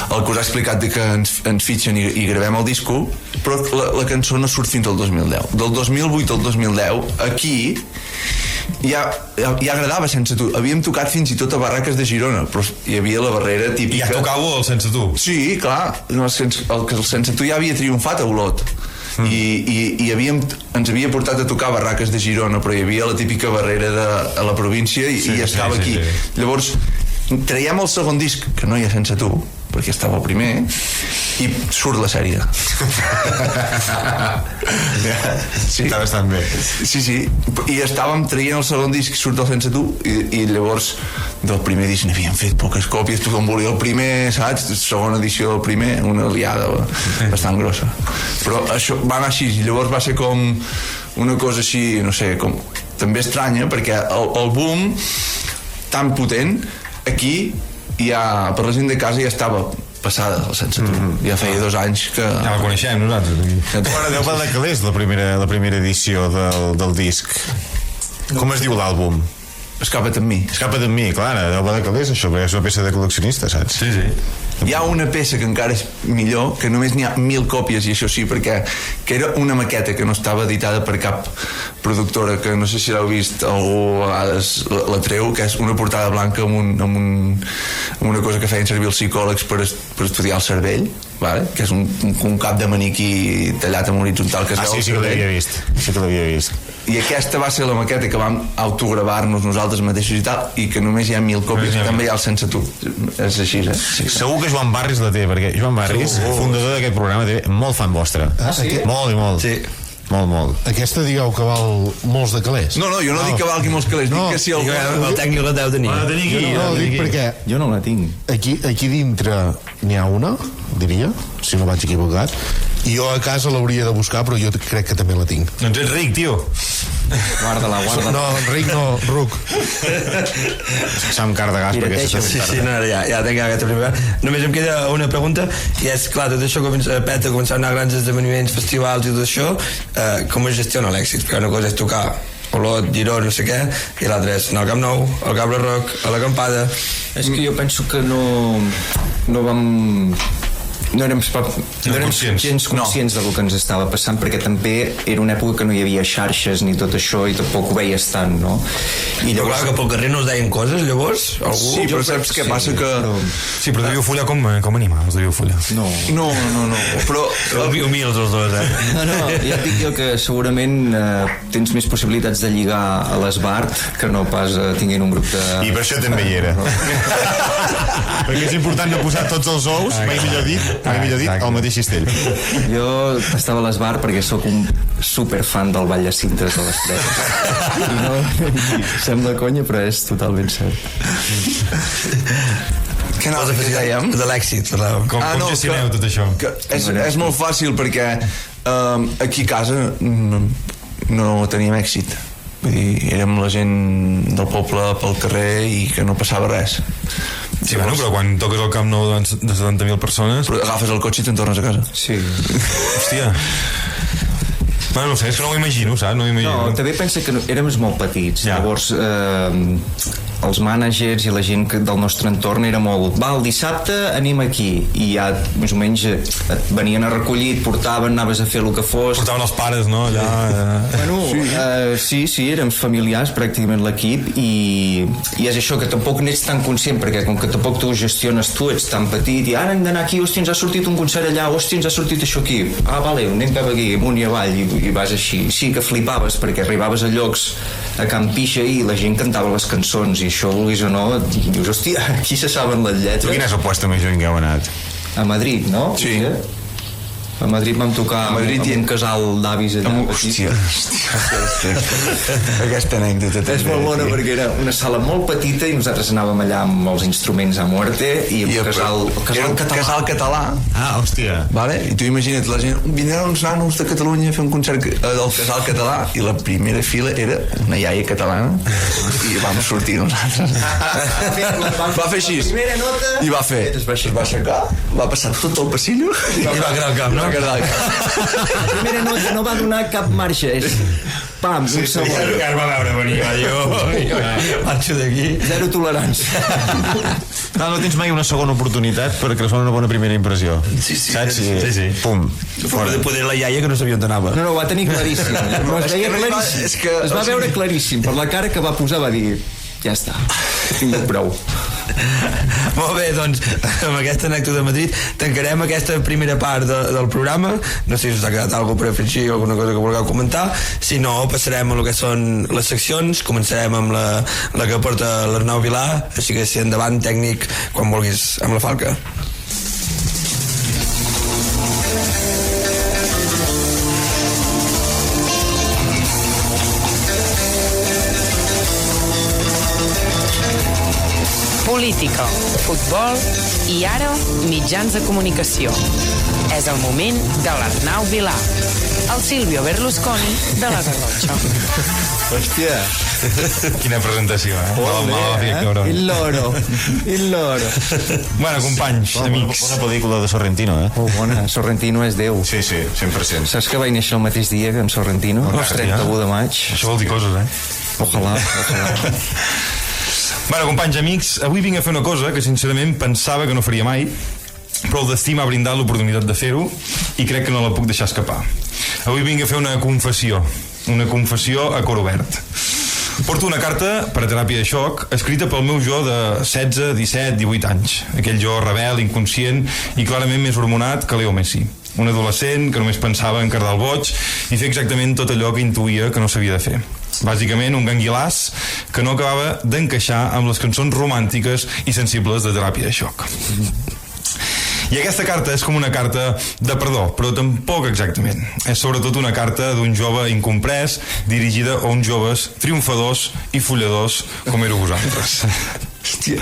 C: el que us ha explicat de que ens fitxen i gravem el disco, però la cançó no surt fins al 2010. Del 2008 al 2010 aquí ja agradava Sense Tu. Havíem tocat fins i tot a barraques de Girona, però hi havia la barrera típica.
G: I ja tocàveu el Sense Tu.
C: Sí, clar, el Sense Tu ja havia triomfat a Olot. I ens havia portat a tocar barraques de Girona, però hi havia la típica barrera a la província i estava aquí. Llavors traiem el segon disc, que no hi ha Sense Tu, perquè estava el primer, i surt la sèrie.
D: Sí, està bastant bé.
C: Sí, i estàvem traient el segon disc, surt el Sense Tu, i llavors del primer disc n'havíem fet poques còpies, tothom volia el primer, saps? Segona edició del primer, una aliada bastant grossa. Però això va anar així, i llavors va ser com una cosa així, no sé, com també estranya, perquè el boom tan potent aquí ja, per la gent de casa ja estava passada el Sense Tu. Ja feia 2 anys que...
G: Ja la coneixem nosaltres.
D: Bueno, Déu va de calés la primera edició del disc. Com es diu l'àlbum?
C: Escapa't amb mi.
D: Escapa't amb mi, clar, Déu va de calés, això és una peça de col·leccionista, saps?
G: Sí.
C: Hi ha una peça que encara és millor, que només n'hi ha 1000 còpies, i això sí, perquè que era una maqueta que no estava editada per cap productora, que no sé si l'heu vist, algú a vegades la treu, que és una portada blanca amb una cosa que feien servir els psicòlegs per estudiar el cervell, vale? Que és un cap de maniquí tallat en horitzontal que es veu
D: sí que l'havia vist.
C: I aquesta va ser la maqueta que vam autogravar-nos nosaltres mateixos i tal, i que només hi ha 1000 còpies, també hi ha el Sense Tu. És així, Sí.
D: Segur que Joan Barris la té, perquè Joan Barris, fundador d'aquest programa, té molt fan vostre.
C: Sí?
D: Molt i molt.
C: Sí.
D: Molt.
F: Aquesta digueu que val molts de calés.
C: No, jo no dic que valgui molts calés, dic que si el
B: tècnic la deu tenir.
F: No, dic perquè
E: jo no la tinc.
F: Aquí dintre n'hi ha una, diria, si no vaig equivocat, i jo a casa l'hauria de buscar, però jo crec que també la tinc.
G: Doncs ets ric, tio.
E: Guarda-la.
F: No, Enric no, Ruc.
D: Sam Cardegas, perquè
B: Sí, no, ja tenc aquesta primera. Només em queda una pregunta, i és, clar, tot això peta, començar a anar a grans esdeveniments, festivals i tot això, com es gestiona l'èxit? Perquè una cosa és tocar Olot, Girona, no sé què, i l'altra és anar al Camp Nou, al Cabra Rock, a l'Acampada.
E: És que jo penso que no vam... no érem gens conscients del que ens estava passant, perquè també era una època que no hi havia xarxes ni tot això i tampoc ho veies tant, no? I
B: llavors... Clar, que pel carrer no es deien coses, llavors? Algú?
C: Sí, però saps què passa? Que...
G: Sí, però devíeu follar com animals, devíeu follar.
C: No. Però...
B: Humils els dos,
E: No, ja et dic jo que segurament tens més possibilitats de lligar a l'Esbart que no pas tinguent un grup de...
D: I per això també hi era. Perquè és important no posar tots els ous, mai millor dit, al mateix cistell.
E: Jo estava a l'Esbar perquè sóc un superfan del Ball de Cintres de les Preses. I no, sembla conya, però és totalment cert.
C: Què anava que dèiem?
B: De l'èxit.
G: Com gestioneu tot això?
C: És molt fàcil perquè aquí a casa no teníem èxit. Vull dir, érem la gent del poble pel carrer i que no passava res.
G: Sí, bueno, però quan toques el Camp Nou de 70.000 persones...
C: Però agafes el cotxe i te'n tornes a casa.
E: Sí.
G: Hòstia. No sé, és que no ho imagino, saps?
E: No, també pensa que érem molt petits, llavors els mànagers i la gent del nostre entorn era molt, el dissabte anem aquí, i ja més o menys et venien a recollir, et portaven, anaves a fer el que fos.
G: Portaven els pares, no?
E: Sí, érem familiars pràcticament l'equip, i és això, que tampoc n'ets tan conscient, perquè com que tampoc tu ho gestiones tu, ets tan petit, i ara hem d'anar aquí, hòstia, ens ha sortit un concert allà, hòstia, ens ha sortit això aquí, vale, anem cap aquí, amunt i avall, i vas així. Sí que flipaves, perquè arribaves a llocs a Can Pixa i la gent cantava les cançons, i això, vulguis o no, dius, hòstia, aquí se saben les lletres.
D: Tu quin és el puesto més lluny que heu anat?
E: A Madrid, no?
C: Sí.
E: A Madrid vam tocar amb un casal d'avis allà.
C: Hòstia. Aquesta anècdota
E: és molt bona, perquè era una sala molt petita i nosaltres anàvem allà amb els instruments a muerte i un casal català.
C: Casal català.
D: Hòstia.
C: Vale? I tu imagina't, la gent, vindran uns nanos de Catalunya a fer un concert al casal català, i la primera fila era una iaia catalana, i vam sortir nosaltres. Va fer així. I va fer. Es va aixecar, va passar tot el passillo i va quedar al cap, no?
E: La primera nota no va donar cap marxa, és pam, un segon.
G: Ja va veure venir, jo
B: marxo d'aquí.
E: Zero tolerància.
D: No tens mai una segona oportunitat per crear una bona primera impressió.
C: Sí.
D: Pum.
B: Poder la iaia que no sabia on anava.
E: No, ho va tenir claríssim. Es va veure claríssim. Per la cara que va posar va dir, ja està, he tingut prou.
B: Molt bé, doncs amb aquesta anècdota de Madrid tancarem aquesta primera part del programa. No sé si us ha quedat alguna cosa per afegir, alguna cosa que vulgueu comentar. Si no, passarem a lo que són les seccions. Començarem amb la que porta l'Arnau Vilà, així que si endavant, tècnic, quan vulguis, amb la falca.
A: Política, futbol i ara mitjans de comunicació. És el moment de l'Arnau Vilà, el Silvio Berlusconi de la Garrotxa.
E: Hòstia.
G: Quina presentació,
E: Il loro.
G: Bueno, companys, amics.
D: Bona pel·lícula de Sorrentino,
E: Bona, Sorrentino és Déu.
D: Sí, 100%.
E: Saps que vaig néixer el mateix dia que en Sorrentino? El 31 de maig.
G: Això vol dir coses,
E: Ojalà.
G: Bueno, companys, amics, avui vinc a fer una cosa que sincerament pensava que no faria mai, però el destí m'ha brindat l'oportunitat de fer-ho i crec que no la puc deixar escapar. Avui vinc a fer una confessió a cor obert. Porto una carta per a teràpia de xoc escrita pel meu jo de 16, 17, 18 anys, aquell jo rebel, inconscient i clarament més hormonat que Leo Messi, un adolescent que només pensava en cardar el boig i fer exactament tot allò que intuïa que no s'havia de fer. Bàsicament un ganguilàs que no acabava d'encaixar amb les cançons romàntiques i sensibles de teràpia de xoc. I aquesta carta és com una carta de perdó, però tampoc exactament. És sobretot una carta d'un jove incomprès dirigida a uns joves triomfadors i folladors com éreu vosaltres.
E: Hòstia.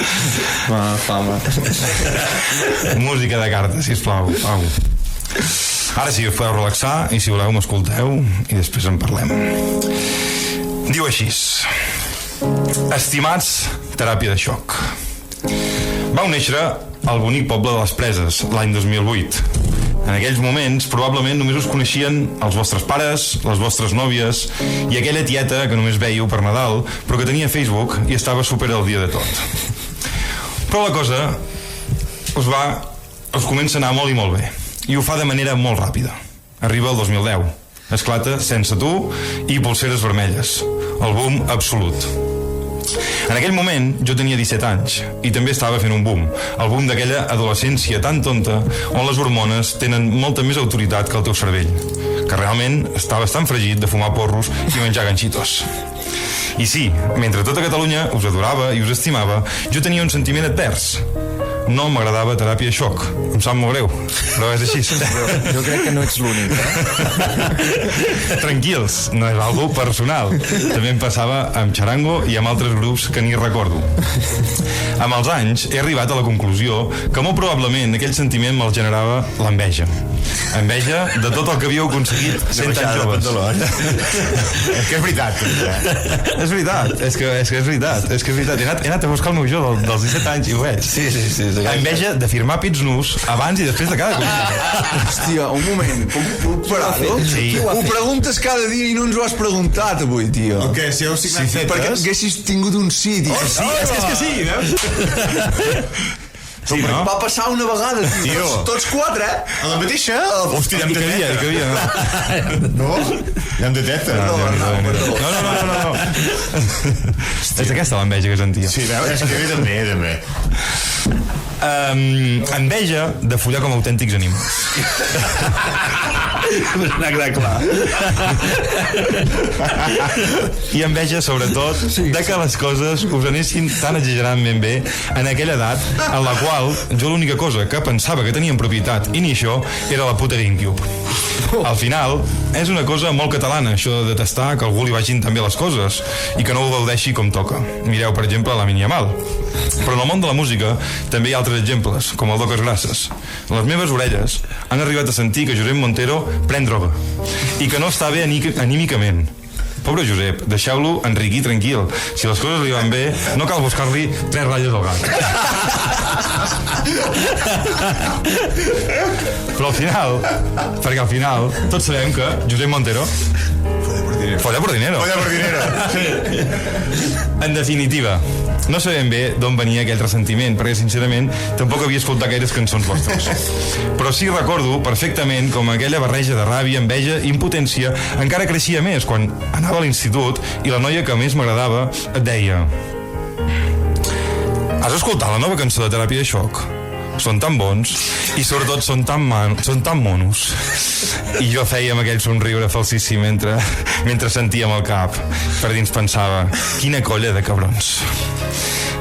E: Fama.
G: Música de carta, sisplau. Ara sí, us podeu relaxar i si voleu m'escolteu i després en parlem. Diu així: estimats teràpia de xoc, vau néixer al bonic poble de les Preses l'any 2008. En aquells moments probablement només us coneixien els vostres pares, les vostres nòvies i aquella tieta que només veieu per Nadal però que tenia Facebook i estava super al dia de tot. Però la cosa us comença a anar molt i molt bé i ho fa de manera molt ràpida. Arriba el 2010, esclata Sense tu i Polseres vermelles, el boom absolut. En aquell moment jo tenia 17 anys i també estava fent un boom, el boom d'aquella adolescència tan tonta on les hormones tenen molta més autoritat que el teu cervell, que realment està bastant fregit de fumar porros i menjar ganxitos. I sí, mentre tota Catalunya us adorava i us estimava, jo tenia un sentiment advers. No m'agradava teràpia de xoc. Em sap molt greu, però és així.
E: Jo crec que no ets l'únic,
G: Tranquils, no és algo personal. També em passava amb Charango i amb altres grups que ni recordo. Amb els anys he arribat a la conclusió que molt probablement aquell sentiment me'l generava l'enveja. Enveja de tot el que havíeu aconseguit sent tan joves.
D: És que és veritat.
G: És veritat, és que és veritat. He anat a buscar el meu jo dels 17 anys i ho veig.
B: Sí.
G: Enveja de firmar pits nus abans i després de cada concert.
C: Hòstia, un moment, puc parar-ho?
G: Sí.
C: Ho preguntes cada dia i no ens ho has preguntat avui, tio.
D: O què, si heu signat fetes?
C: Perquè haguessis tingut un sí, tio.
G: Sí, és que sí, veus? Sí, no?
C: Va passar una vegada, tio. Tots 4, eh?
D: A la mateixa?
G: Hòstia, em cabia, no?
D: No? Ja em detecta.
G: No. És aquesta l'enveja que sentia.
D: Sí, veus? És que també.
G: Enveja de follar com autèntics animals.
B: N'ha quedat clar.
G: I enveja, sobretot, de que les coses us anessin tan exageradament bé en aquella edat en la qual jo l'única cosa que pensava que tenia en propietat, i ni això, era la puta GameCube. Al final, és una cosa molt catalana, això de detestar que algú li vagin tan bé les coses i que no ho gaudeixi com toca. Mireu, per exemple, la Yamal. Però en el món de la música també hi ha altres exemples, com el d'Oques Grasses. Les meves orelles han arribat a sentir que Josep Montero pren droga i que no està bé anímicament. Pobre Josep, deixeu-lo enriquir tranquil. Si les coses li van bé, no cal buscar-li 3 ratlles al gat. Però perquè al final tots sabem que Josep Montero folla por dinero. Sí. En definitiva, no sabem bé d'on venia aquell ressentiment, perquè sincerament tampoc havia escoltat gaires cançons vostres. Però sí recordo perfectament com aquella barreja de ràbia, enveja i impotència encara creixia més quan anava a l'institut i la noia que més m'agradava et deia: has escoltat la nova cançó de Teràpia de Xoc? Són tan bons i sobretot són tan monos. I jo feia amb aquell somriure falsíssim mentre sentíem el cap. Per dins pensava: quina colla de cabrons.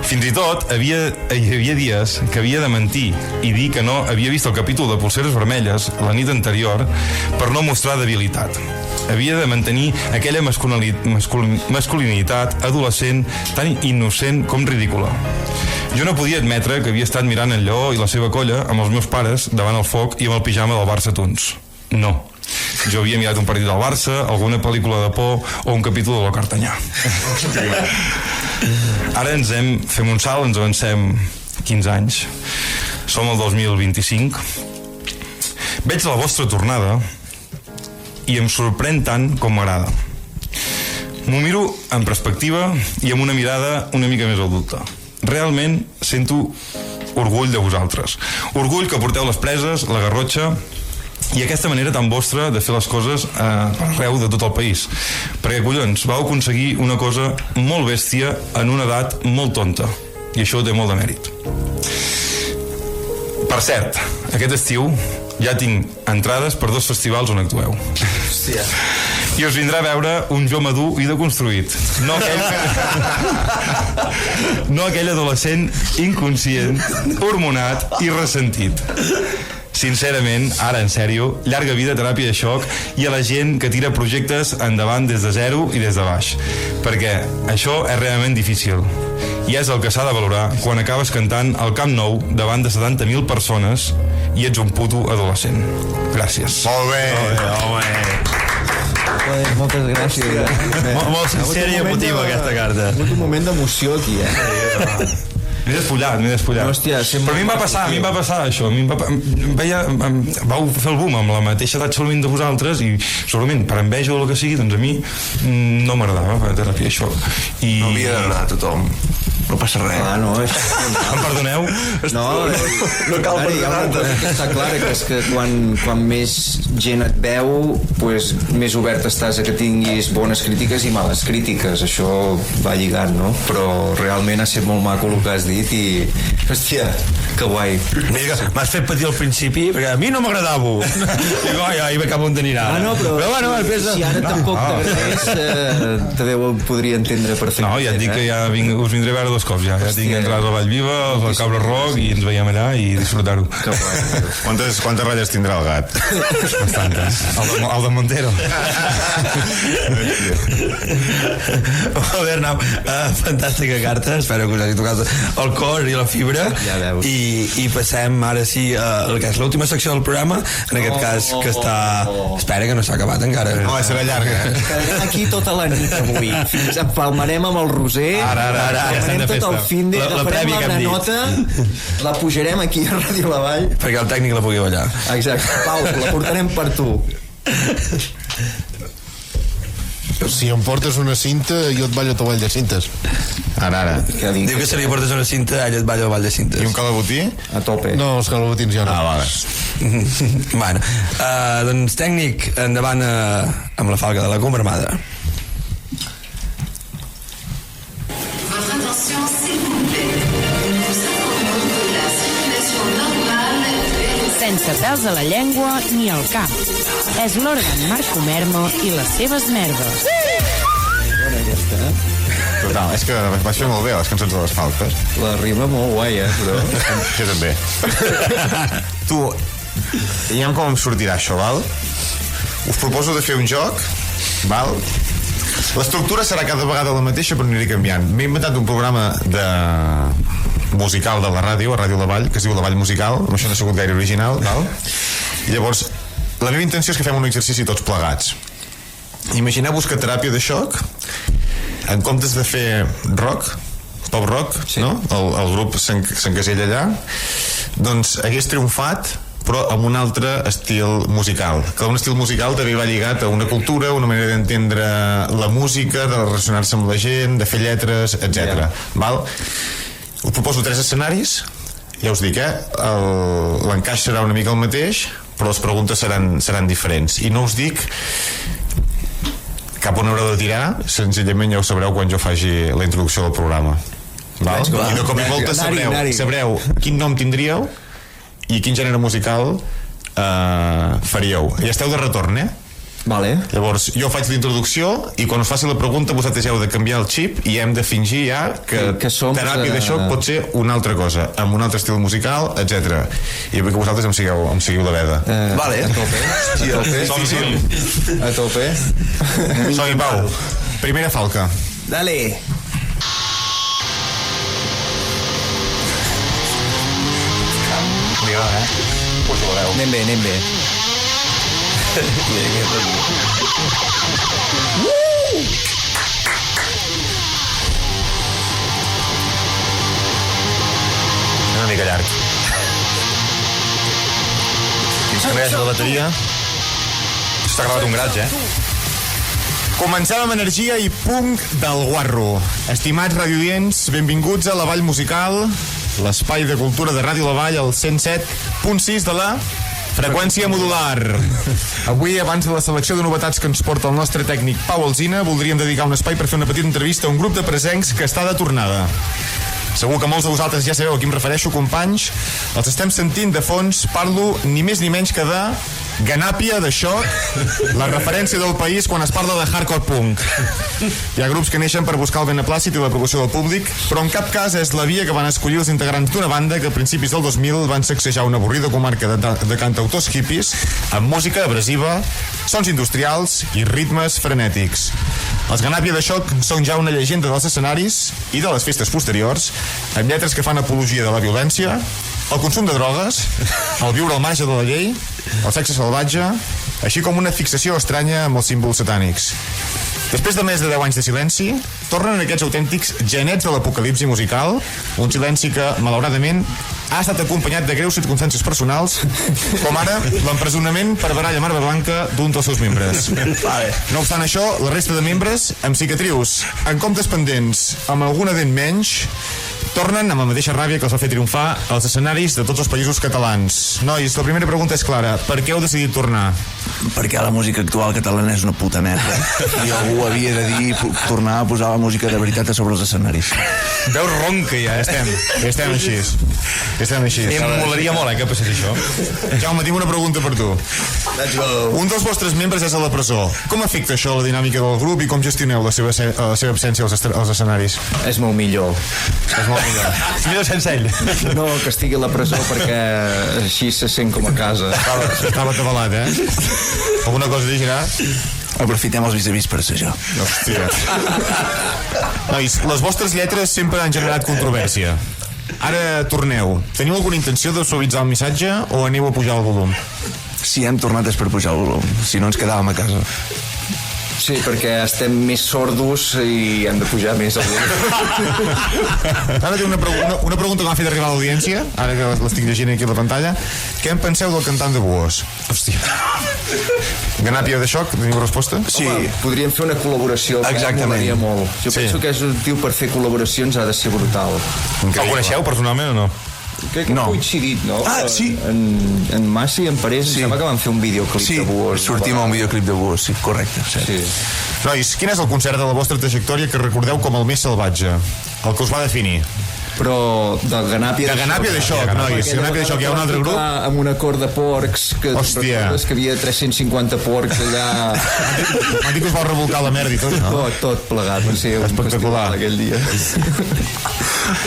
G: Fins i tot hi havia dies que havia de mentir i dir que no havia vist el capítol de Polseres Vermelles la nit anterior per no mostrar debilitat. Havia de mantenir aquella masculinitat adolescent tan innocent com ridícula. Jo no podia admetre que havia estat mirant el Lleó i la seva colla amb els meus pares davant el foc i amb el pijama del Barça Tuns. No. Jo havia mirat un partit del Barça, alguna pel·lícula de por o un capítol de la Cartanyà. Ara fem un salt, ens avancem 15 anys. Som el 2025. Veig la vostra tornada i em sorprèn tant com m'agrada. M'ho miro en perspectiva i amb una mirada una mica més adulta. Realment sento orgull de vosaltres. Orgull que porteu les preses, la Garrotxa i aquesta manera tan vostra de fer les coses per arreu de tot el país. Perquè, collons, vau aconseguir una cosa molt bèstia en una edat molt tonta. I això té molt de mèrit. Per cert, aquest estiu ja tinc entrades per 2 festivals on actueu.
C: Hòstia.
G: I us vindrà a veure un jo madur i deconstruït. No aquell adolescent inconscient, hormonat i ressentit. Sincerament, ara en sèrio, llarga vida Teràpia de Xoc i a la gent que tira projectes endavant des de zero i des de baix. Perquè això és realment difícil. I és el que s'ha de valorar quan acabes cantant al Camp Nou davant de 70.000 persones i ets un puto adolescent. Gràcies.
D: Molt bé.
E: Moltes gràcies.
B: Molt sincera i emotiva aquesta carta.
E: Ha hagut un moment d'emoció aquí,
G: M'he despullat.
E: Hòstia,
G: però a mi em va passar això. Vau fer el boom amb la mateixa edat segurament de vosaltres i segurament per enveja o el que sigui, doncs a mi no m'agradava la Teràpia de Xoc.
C: No havia d'agradar a tothom. No passa res.
E: no,
G: Em perdoneu?
C: No cal perdonar-te.
E: Està clar que és que quan més gent et veu, pues, més obert estàs a que tinguis bones crítiques i males crítiques. Això va lligat, no? Però realment ha estat molt maco el que has dit i, hòstia, que guai.
B: M'has fet patir al principi perquè a mi no m'agradava. I m'acabo d'entenir ara.
E: No, però
B: bueno,
E: si ara tampoc t'agradés, també ho podria entendre perfectament.
G: No, ja et dic que ja us vindré a veure 2 cops, ja tinc entrades a Vallviva, al Cabra Rock i ens veiem allà i disfrutar-ho.
D: Quantes ratlles tindrà el gat?
G: Bastantes. El de Montero.
B: Molt bé, Arnau, fantàstica carta, espero que us hagi tocat el cor i la fibra.
E: Ja veus.
B: I i passem ara sí a el que és l'última secció del programa, en aquest cas que està... Espera, que no s'ha acabat encara.
D: No, serà llarga.
E: Quedarem aquí tota la nit avui. Fins empalmarem amb el Roser.
G: Ara, ja estem de festa.
E: Tot el fin de
B: La prèvia que hem dit.
E: granota, la pujarem aquí a Ràdio La Vall.
B: Perquè el tècnic la pugui ballar.
E: Exacte, Pau, la portarem per tu.
F: Si em portes una cinta, jo et ballo a Ball de Cintes.
D: Ara.
B: Diu que se li portes una cinta, ella et balla al Ball de Cintes.
D: I un calabotí?
E: A tope.
F: No, els calabotins ja no.
D: Vale.
B: Bueno, doncs tècnic, endavant amb la falca de la Cumbre Armada.
H: Votre attention, s'il vous plaît. Nous informons que la circulation normale
A: Sense pèls a la llengua ni al cap. És l'òrgan Marco Mermo i les seves merdes.
E: Bona aquesta,
D: Total, és que vas fer molt bé les cançons de les falques.
E: La rima molt guai, però...
D: Jo també. Tu, ja com em sortirà això, val? Us proposo de fer un joc, val? L'estructura serà cada vegada la mateixa, però aniré canviant. M'he inventat un programa musical de la ràdio, a Ràdio La Vall, que es diu La Vall Musical, amb això no ha sigut gaire original, val? I llavors, la meva intenció és que fem un exercici tots plegats. Imagineu-vos que teràpia de xoc, en comptes de fer rock, pop rock, sí, no? El grup s'encasella allà, doncs hagués triomfat però amb un altre estil musical, que un estil musical també va lligat a una cultura, una manera d'entendre la música, de relacionar-se amb la gent, de fer lletres, etc. Val? Us proposo 3 escenaris, ja us dic, l'encaix serà una mica el mateix, però les preguntes seran diferents. I no us dic cap on haureu de tirar, senzillament ja ho sabreu quan jo faci la introducció del programa. Val? I de cop i volta sabreu quin nom tindríeu i quin gènere musical faríeu. I esteu de retorn,
E: Vale.
D: Llavors, jo faig l'introducció i quan us faci la pregunta vosaltres heu de canviar el xip i hem de fingir ja que
E: som
D: teràpia de xoc pot ser una altra cosa, amb un altre estil musical, etc. I vull que vosaltres em seguiu la veda.
B: Vale.
E: A tope. A tope.
D: Som-hi, Pau. Primera falca.
E: Dale. Anem bé.
D: Una mica llarg. Fins que no hi hagi la bateria.
G: Està gravat un graig,
D: Comencem amb energia i punk del guarro. Estimats radioients, benvinguts a La Vall Musical, l'espai de cultura de Ràdio La Vall, al 107.6 de la freqüència modular. Avui, abans de la selecció de novetats que ens porta el nostre tècnic Pau Alsina, voldríem dedicar un espai per fer una petita entrevista a un grup de presencs que està de tornada. Segur que molts de vosaltres ja sabeu a qui em refereixo, companys. Els estem sentint de fons. Parlo ni més ni menys que de Ganàpia de Xoc, la referència del país quan es parla de hardcore punk. Hi ha grups que neixen per buscar el beneplàcit i l'aprovació del públic, però en cap cas és la via que van escollir els integrants d'una banda que a principis del 2000 van sacsejar una avorrida comarca de cantautors hippies amb música abrasiva, sons industrials i ritmes frenètics. Els Ganàpia de Xoc són ja una llegenda dels escenaris i de les festes posteriors, amb lletres que fan apologia de la violència, el consum de drogues, el viure al marge de la llei, el sexe salvatge, així com una fixació estranya amb els símbols satànics. Després de més de 10 anys de silenci, tornen aquests autèntics genets de l'apocalipsi musical, un silenci que, malauradament, ha estat acompanyat de greus circumstàncies personals, com ara l'empresonament per baralla marba blanca d'un dels seus membres. No obstant això, la resta de membres, amb cicatrius, en comptes pendents, amb alguna dent menys, tornen amb la mateixa ràbia que els va fer triomfar als escenaris de tots els països catalans. Nois, la primera pregunta és clara. Per què heu decidit tornar?
C: Perquè la música actual catalana és una puta merda. I algú havia de dir tornar a posar la música de veritat a sobre els escenaris.
G: Veus ronca ja,
D: Estem així.
G: Em molaria molt, que passés això.
D: Jaume, tinc una pregunta per tu. Un dels vostres membres és a la presó. Com afecta això la dinàmica del grup i com gestioneu la seva absència als escenaris?
E: És molt millor.
G: Millor sense ell.
E: No, que estigui a la presó perquè així se sent com a casa.
D: Estava atabalat, Alguna cosa a girar?
C: Aprofitem els vis-a-vis per assajar.
D: Hòstia. Nois, les vostres lletres sempre han generat controvèrsia. Ara torneu. Teniu alguna intenció de suavitzar el missatge o aneu a pujar el volum?
C: Si hem tornat és per pujar el volum, si no ens quedàvem a casa.
E: Sí, perquè estem més sordos i hem de pujar més el volum.
D: Ara tinc una pregunta que m'ha fet arribar a l'audiència, ara que l'estic llegint aquí a la pantalla. Què en penseu del cantant de Buós? Hòstia. Ganàpia de xoc, teniu resposta?
C: Sí.
E: Home, podríem fer una col·laboració.
C: Exactament.
E: M'agradaria molt. Jo penso que és un tio per fer col·laboracions ha de ser brutal.
G: El coneixeu personalment o no?
E: Crec que hem coincidit, no?
C: Ah, sí.
E: En Massa i en Parés, em sembla que van fer un videoclip
C: Sí,
E: de Buós.
C: sortim a un videoclip de Buós, sí, correcte.
E: Sí.
D: Nois, quin és el concert de la vostra trajectòria que recordeu com el més salvatge? El que us va definir?
E: Però de Ganàpia
D: De Ganàpia de xoc, nois. Ganàpia de xoc, hi ha un altre grup?
E: Amb un acord de porcs, que
D: Hòstia.
E: recordes que havia 350 porcs allà.
D: M'han dit que us vau revolcar la merda i tot, no?
E: Tot plegat, va ser un
D: Espectacular.
E: festival aquell dia.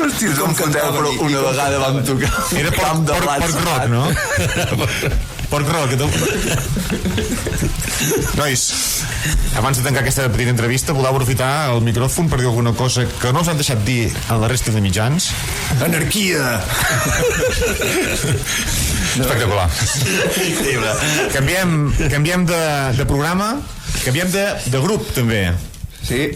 C: Hòstia, com canteu, però una vegada vam tocar
D: Era porc rock, no? Porc rock. Nois, abans de tancar aquesta petita entrevista, voleu aprofitar el micròfon per dir alguna cosa que no us han deixat dir a la resta de mitjans?
C: Anarquia!
D: Espectacular. Canviem de programa, canviem de grup, també.
E: Sí.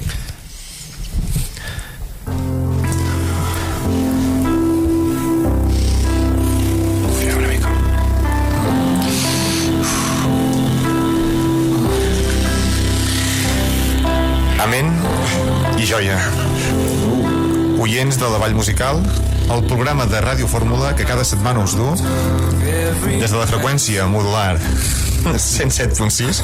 D: Amén i joia. Oients de la Vall Musical, el programa de Ràdio Fórmula que cada setmana us du des de la freqüència modular 107.6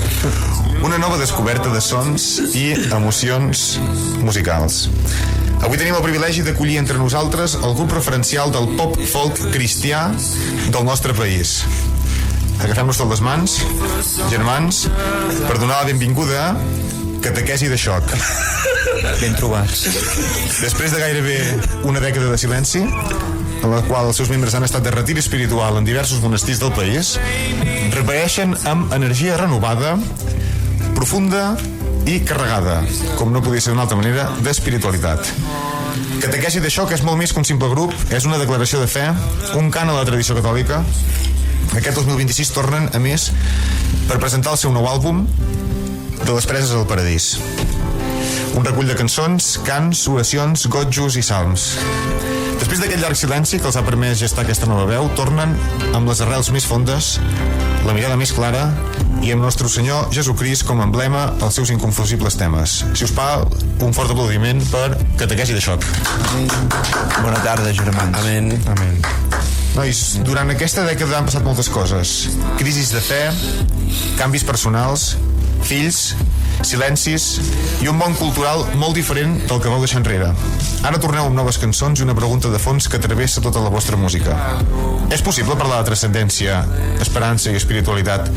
D: una nova descoberta de sons i emocions musicals. Avui tenim el privilegi d'acollir entre nosaltres el grup referencial del pop-folk cristià del nostre país. Agafem-nos tot les mans, germans, per donar la benvinguda a Catequesi de xoc.
E: Ben trobats.
D: Després de gairebé una dècada de silenci, en la qual els seus membres han estat de retir espiritual en diversos monestirs del país, reapareixen amb energia renovada, profunda i carregada, com no podia ser d'una altra manera, d'espiritualitat. Catequesi de xoc és molt més que un simple grup, és una declaració de fe, un cant a la tradició catòlica. Aquest 2026 tornen, a més, per presentar el seu nou àlbum, De les preses al paradís. Un recull de cançons, cants, oracions, gotjos i salms. Després d'aquest llarg silenci que els ha permès gestar aquesta nova veu, tornen amb les arrels més fondes, la mirada més clara i amb nostre Senyor Jesucrist com a emblema als seus inconfusibles temes. Si us plau, un fort aplaudiment per Catequesi de xoc.
C: Bona tarda, germans.
B: Amén.
D: Amén. Nois, durant aquesta dècada han passat moltes coses. Crisis de fe, canvis personals, fills, silencis i un món cultural molt diferent del que vau deixar enrere. Ara torneu amb noves cançons i una pregunta de fons que travessa tota la vostra música. És possible parlar de transcendència, esperança i espiritualitat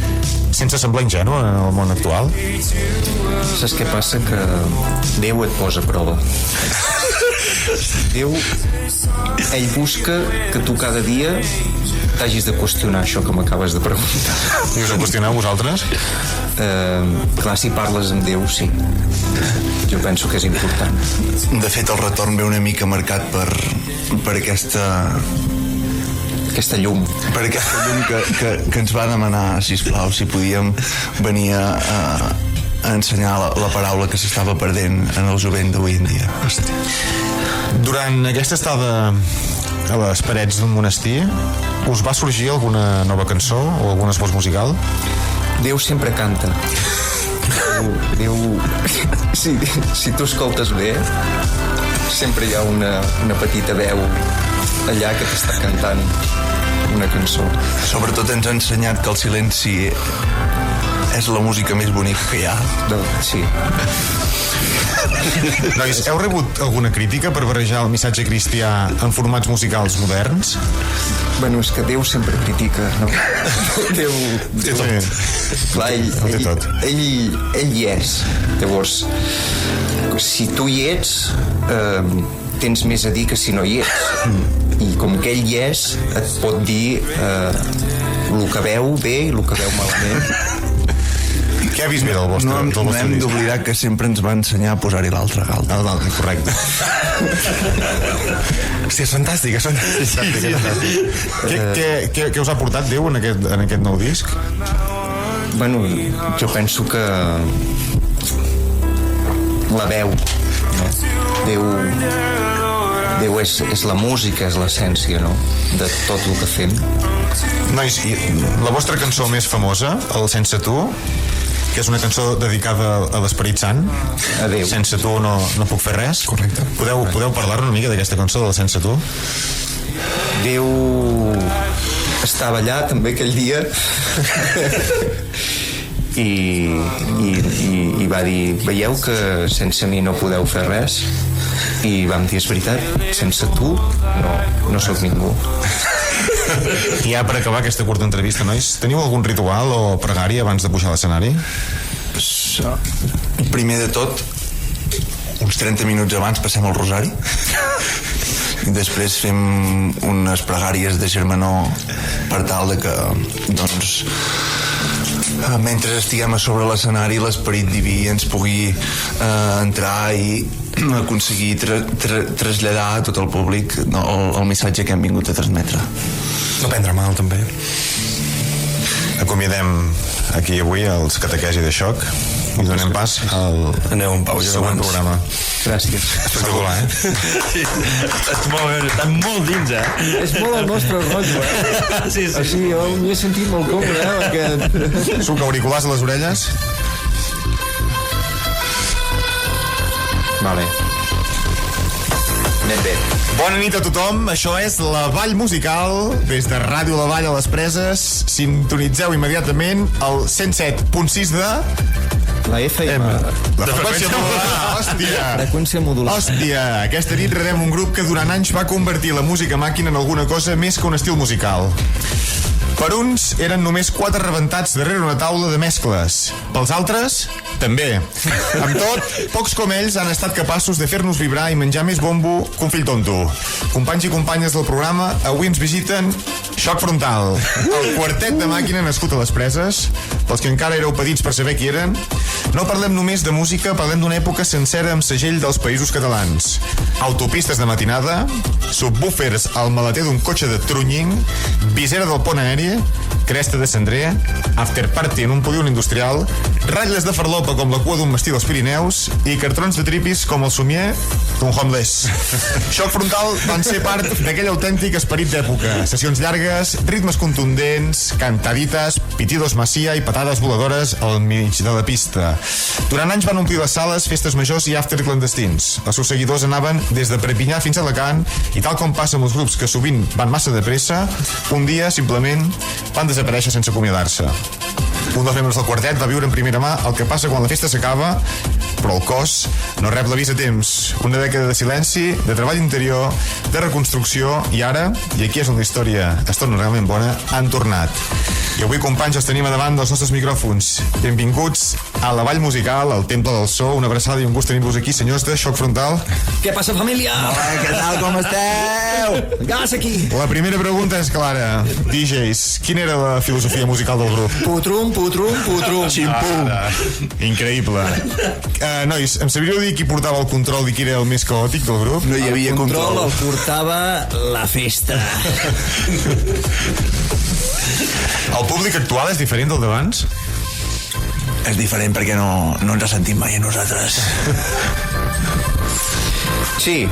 D: sense semblar ingenu en el món actual?
E: Saps què passa? Que Déu et posa a prova. Déu, ell busca que tu cada dia t'hagis de qüestionar això que m'acabes de preguntar.
D: I us ho qüestioneu vosaltres?
E: Clar, si parles amb Déu, sí. Jo penso que és important.
C: De fet, el retorn ve una mica marcat per aquesta
E: llum.
C: per aquesta llum que ens va demanar, sisplau, si podíem venir a ensenyar la paraula que s'estava perdent en el jovent d'avui en dia. Hòstia.
D: Durant aquesta estada a les parets d'un monestir, us va sorgir alguna nova cançó o algun esbós musical?
E: Déu sempre canta. Déu... Si tu escoltes bé, sempre hi ha una petita veu allà que t'està cantant una cançó.
C: Sobretot ens ha ensenyat que el silenci és la música més bonica que hi ha.
E: Sí.
D: Nois, heu rebut alguna crítica per barrejar el missatge cristià en formats musicals moderns?
E: Bueno, és que Déu sempre critica, no? Déu... Clar, ell hi és. Llavors, si tu hi ets, tens més a dir que si no hi ets. I com que ell hi és, et pot dir el que veu bé i el que veu malament.
D: Què ha vist bé del vostre disc?
C: No hem d'oblidar que sempre ens va ensenyar a posar-hi l'altre galta.
D: Correcte.
G: Hòstia, és fantàstic, és fantàstic.
D: Què us ha portat Déu en aquest nou disc?
E: Bueno, jo penso que la veu, no? Déu és la música, és l'essència, no?, de tot el que fem.
D: Nois, la vostra cançó més famosa, el Sense Tu, que és una cançó dedicada a l'Esperit Sant.
E: Adéu.
D: Sense tu no puc fer res.
G: Correcte.
D: Podeu parlar-ne una mica d'aquesta cançó del Sense Tu?
E: Déu estava allà també aquell dia i va dir, veieu que sense mi no podeu fer res? I vam dir, és veritat, sense tu no sóc ningú.
D: I ja per acabar aquesta curta entrevista, nois, teniu algun ritual o pregària abans de pujar a l'escenari?
C: Primer de tot, uns 30 minuts abans passem el rosari i després fem unes pregàries de germanor per tal de que, doncs, mentre estiguem a sobre l'escenari, l'esperit diví ens pugui entrar i aconseguir traslladar a tot el públic el missatge que hem vingut a transmetre.
G: No prendre mal, també.
D: Acomiadem aquí avui els Catequesi de Xoc i donem pas al
B: Aneu en pau,
D: següent programa.
E: Gràcies.
D: Espectacular,
B: Sí, està molt dins,
E: És molt el nostre rotllo,
B: Sí.
E: Així, jo m'hi he sentit molt còmode, perquè...
D: Suc auriculars a les orelles.
E: Vale. Ben bé.
D: Bona nit a tothom, això és La Vall Musical, des de Ràdio La Vall a les Preses. Sintonitzeu immediatament el 107.6 de...
E: La FM.
D: La freqüència modular, hòstia.
E: Freqüència modular.
D: Hòstia, aquesta nit rebem un grup que durant anys va convertir la música màquina en alguna cosa més que un estil musical. Per uns eren només 4 rebentats darrere una taula de mescles. Pels altres, també. Amb tot, pocs com ells han estat capaços de fer-nos vibrar i menjar més bombo que un fill tonto. Companys i companyes del programa, avui ens visiten Xoc Frontal, el quartet de màquina nascut a les Preses. Pels que encara éreu petits per saber qui eren, no parlem només de música, parlem d'una època sencera amb segell dels Països Catalans. Autopistes de matinada, subwoofers al maleter d'un cotxe de Trunying, visera del pont aeri, cresta de cendrer, afterparty en un polígon industrial, ratlles de farlopa com la cua d'un mastí dels Pirineus i cartrons de tripis com el somier d'un homeless. Xoc Frontal van ser part d'aquell autèntic esperit d'època. Sessions llargues, ritmes contundents, cantadites, pitidos macia i patades voladores al mig de la pista. Durant anys van omplir les sales, festes majors i after clandestins. Els seus seguidors anaven des de Perpinyà fins a Alacant i tal com passa amb els grups que sovint van massa de pressa, un dia simplement van desaparèixer sense acomiadar-se. Un dels membres del quartet va viure en primera mà el que passa quan la festa s'acaba, però el cos no rep l'avís a temps. Una dècada de silenci, de treball interior, de reconstrucció, i ara, i aquí és on la història es torna realment bona, han tornat. I avui, companys, els tenim a davant dels nostres micròfons. Benvinguts a La Vall Musical, al Temple del So. Una abraçada i un gust tenir-vos aquí, senyors de Xoc Frontal.
E: Què passa, família?
C: Hola, què tal, com esteu?
E: Gas aquí.
D: La primera pregunta és clara. DJs, quina era la filosofia musical del grup?
E: Putrum, putrum, putrum.
D: Ximpum. Increïble. Nois, em sabríeu dir qui portava el control i qui era el més caòtic del grup?
C: No hi havia control.
E: El portava la festa.
D: El públic actual és diferent del d'abans?
C: És diferent perquè no ens sentim mai a nosaltres.
E: Sí.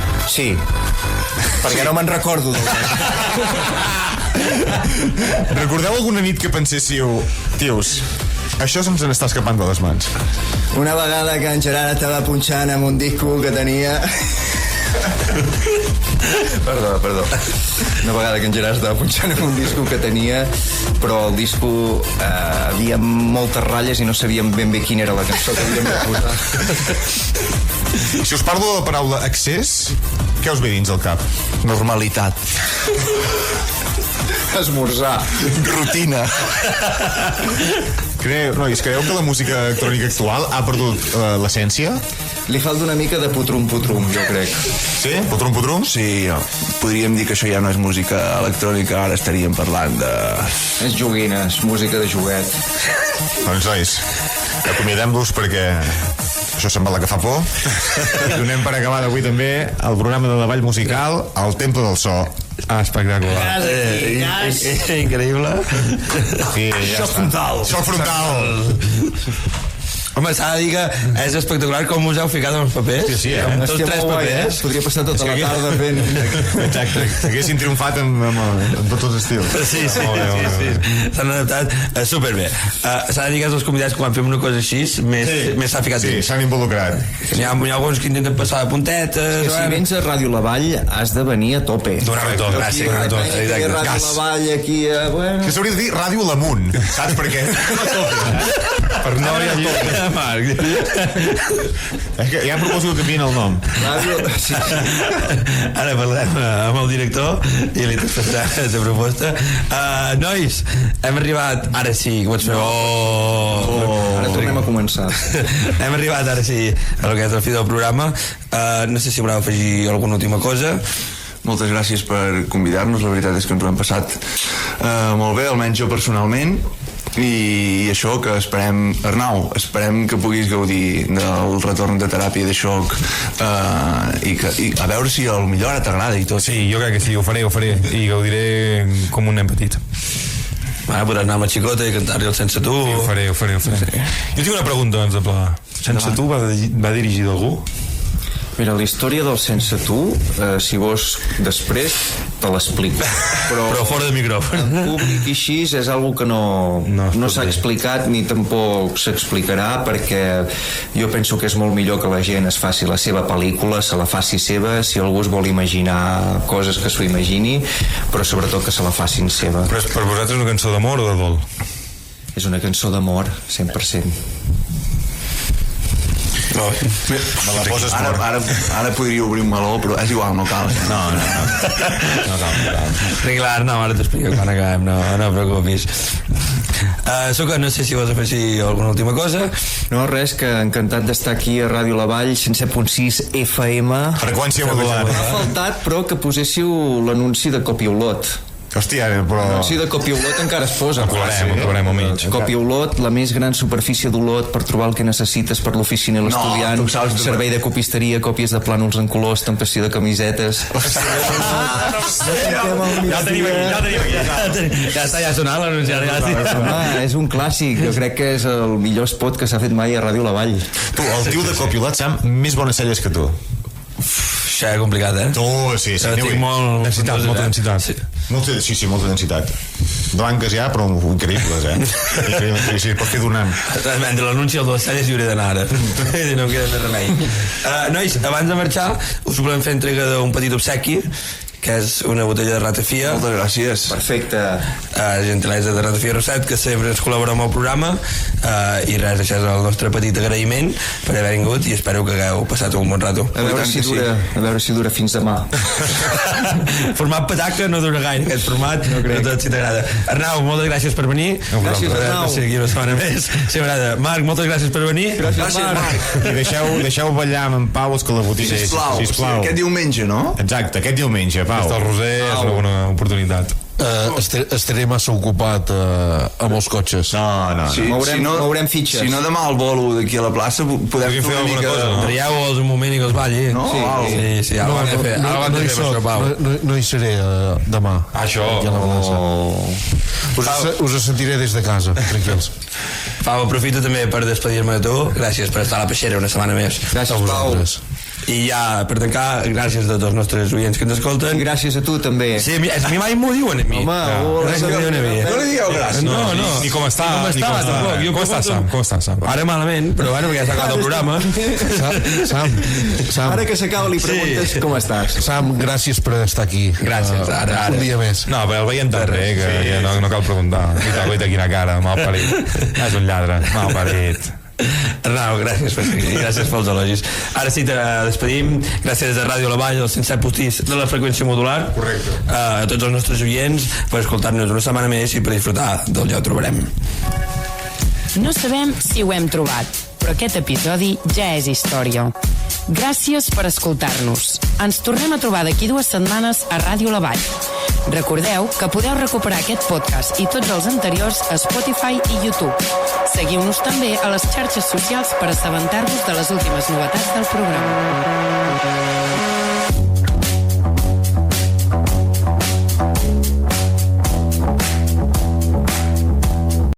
E: Perquè no me'n recordo del
D: Recordeu alguna nit que penséssiu, tios, això se'ns n'està escapant de les mans?
E: Una vegada que en Gerard estava punxant amb un disco que tenia... Perdó. Una vegada que en Gerard estava punxant amb un disco que tenia, però el disco havia moltes ratlles i no sabíem ben bé quina era la cançó que havíem de posar.
D: Si us parlo de la paraula excés, què us ve dins el cap?
C: Normalitat.
E: Esmorzar.
C: Rutina.
D: Nois, creieu que la música electrònica actual ha perdut l'essència?
E: Li falta una mica de putrum, jo crec.
D: Sí? Putrum, putrum?
C: Sí, podríem dir que això ja no és música electrònica, ara estaríem parlant de...
E: És joguina, és música de joguet.
D: Doncs, nois, acomiadem-vos perquè Això sembla que fa por. I donem per acabar d'avui també el programa de la Vall Musical al Temple del So.
G: Espectacular.
B: Increïble.
D: Sí, ja
B: Xoc frontal.
D: Xoc frontal.
B: Home, s'ha de dir que és espectacular com us heu ficat amb els papers.
D: Sí,
B: amb tots tres papers.
E: Podria passar tota la tarda fent...
D: Exacte, haguessin triomfat amb tots els estils.
B: Sí. S'han adaptat superbé. S'ha de dir que els convidats quan fem una cosa així més s'ha ficat
D: dins. Sí, s'han involucrat.
B: Hi ha alguns que intenten passar de puntetes.
E: Si vens a Ràdio La Vall has de venir a tope.
B: Donar-ho tot, gràcies.
E: Ràdio La Vall aquí...
D: Que s'hauria de dir Ràdio l'Amunt, saps per què?
B: Per no hi ha tope. Marc.
D: És que ja proposo que canviïn el nom.
B: Ara parlem amb el director i li traspassarà aquesta proposta. Nois, hem arribat ara sí, que pots fer
E: Ara tornem a començar.
B: Hem arribat ara sí a lo que és el fi del programa. No sé si voleu afegir alguna última cosa.
C: Moltes gràcies per convidar-nos, la veritat és que ens ho hem passat molt bé, almenys jo personalment, i això que esperem, Arnau, esperem que puguis gaudir del retorn de teràpia de xoc i a veure si al millor ara t'agrada i tot.
G: Sí, jo crec que sí, ho faré i gaudiré com un nen petit.
B: Ara podràs anar amb la xicota i cantar-li el Sense Tu.
G: Sí, ho faré. Sí. Jo tinc una pregunta abans de plegar. Sense Tu va dirigit a algú?
E: Mira, la història del Sense Tu, si vols després te l'explico,
B: però fora de micròfon.
E: En públic i així és algo que no s'ha explicat ni tampoc s'explicarà, perquè jo penso que és molt millor que la gent es faci la seva pel·lícula, se la faci seva, si algú es vol imaginar coses que s'ho imagini, però sobretot que se la facin seva.
G: Però és per vosaltres una cançó d'amor o de dol?
E: És una cançó d'amor, 100%.
C: No, me la poses ara podria obrir un meló, però és igual, no cal.
D: No cal.
B: Clar, no, ara t'explico quan acabem, no preocupis. Soca, no sé si vols afegir alguna última cosa.
E: No, res, que encantat d'estar aquí a Ràdio La Vall, 107.6 FM.
D: Freqüència modular.
E: M'ha faltat, però, que poséssiu l'anunci de Copiolot.
D: Hòstia, però...
E: L'anunci de Copiolot encara es posa.
G: Ho colarem al mig.
E: Copiolot, la més gran superfície d'Olot per trobar el que necessites per l'oficina i l'estudiant. Servei de copisteria, còpies de plànols en colors, estampació de camisetes.
G: Ja el tenim aquí.
B: Ja està, ja ha sonat l'anunci.
E: Home, és un clàssic. Jo crec que és el millor spot que s'ha fet mai a Ràdio La Vall.
D: Tu, el tio de Copiolot, Sam, més bones celles que tu.
B: Això és complicat, eh?
D: Sí.
B: Tinc molta
G: densitat.
D: Sí, molta densitat. Blanques ja, però increïbles, Sí, pots fer donant.
B: Entre l'anunci i el de les celles hi hauré d'anar ara. No em queda més remei. Nois, abans de marxar, us volem fer entrega d'un petit obsequi, que és una botella de ratafia.
C: Moltes gràcies.
E: Perfecte.
B: Gentilesa de ratafia Roset, que sempre ens col·labora amb el programa, i res, això és el nostre petit agraïment per haver vingut i espero que hagueu passat un bon rato.
E: A veure si dura fins demà.
B: Format petaca no dura gaire aquest format, no tot si t'agrada. Arnau, moltes gràcies per venir.
E: Gràcies, Arnau.
B: Per ser aquí una setmana més, si m'agrada. Marc, moltes gràcies per venir.
E: Gràcies, Marc.
D: I deixeu ballar amb en Pau els calabotins.
C: Sisplau. Aquest diumenge, no?
D: Exacte, aquest diumenge, Pau.
G: El Roser és una bona oportunitat.
F: Estaré massa ocupat amb els cotxes.
D: No.
E: Mourem fitxes.
C: Si no, demà al bolo d'aquí a la plaça podem fer una mica...
B: Trieu-los un moment i que els balli.
C: No?
B: Sí, ara ho hem de fer.
F: No hi seré demà.
G: Això.
F: Us sentiré des de casa, tranquils.
B: Pau, aprofito també per despedir-me de tu. Gràcies per estar a la peixera una setmana més.
E: Gràcies, Pau.
B: I ja, per tancar, gràcies a tots els nostres oients que ens escolten.
E: Gràcies a tu, també.
B: Sí, a mi mai m'ho diuen a mi.
E: Home,
C: no li digueu gràcies.
B: No.
G: Ni com està. Com està, Sam?
B: Ara malament, però bueno, perquè ja s'ha acabat el programa.
F: Sam.
E: Ara que s'acaba li preguntes com estàs.
F: Sam, gràcies per estar aquí.
B: Gràcies, ara.
F: Un dia més.
G: No, però el veiem tan bé que no cal preguntar. I quina cara, mal parit. És un lladre, mal parit.
B: Arnau, gràcies per seguir, gràcies pels elogis. Ara sí, te despedim. Gràcies a Ràdio La Vall, el 107.6 de la freqüència modular.
G: Correcte.
B: A tots els nostres oients per escoltar-nos una setmana més i per disfrutar del Ja ho trobarem.
A: No sabem si ho hem trobat, però aquest episodi ja és història. Gràcies per escoltar-nos. Ens tornem a trobar d'aquí 2 setmanes a Ràdio La Vall. Recordeu que podeu recuperar aquest podcast i tots els anteriors a Spotify i YouTube. Seguiu-nos també a les xarxes socials per assabentar-vos de les últimes novetats del programa.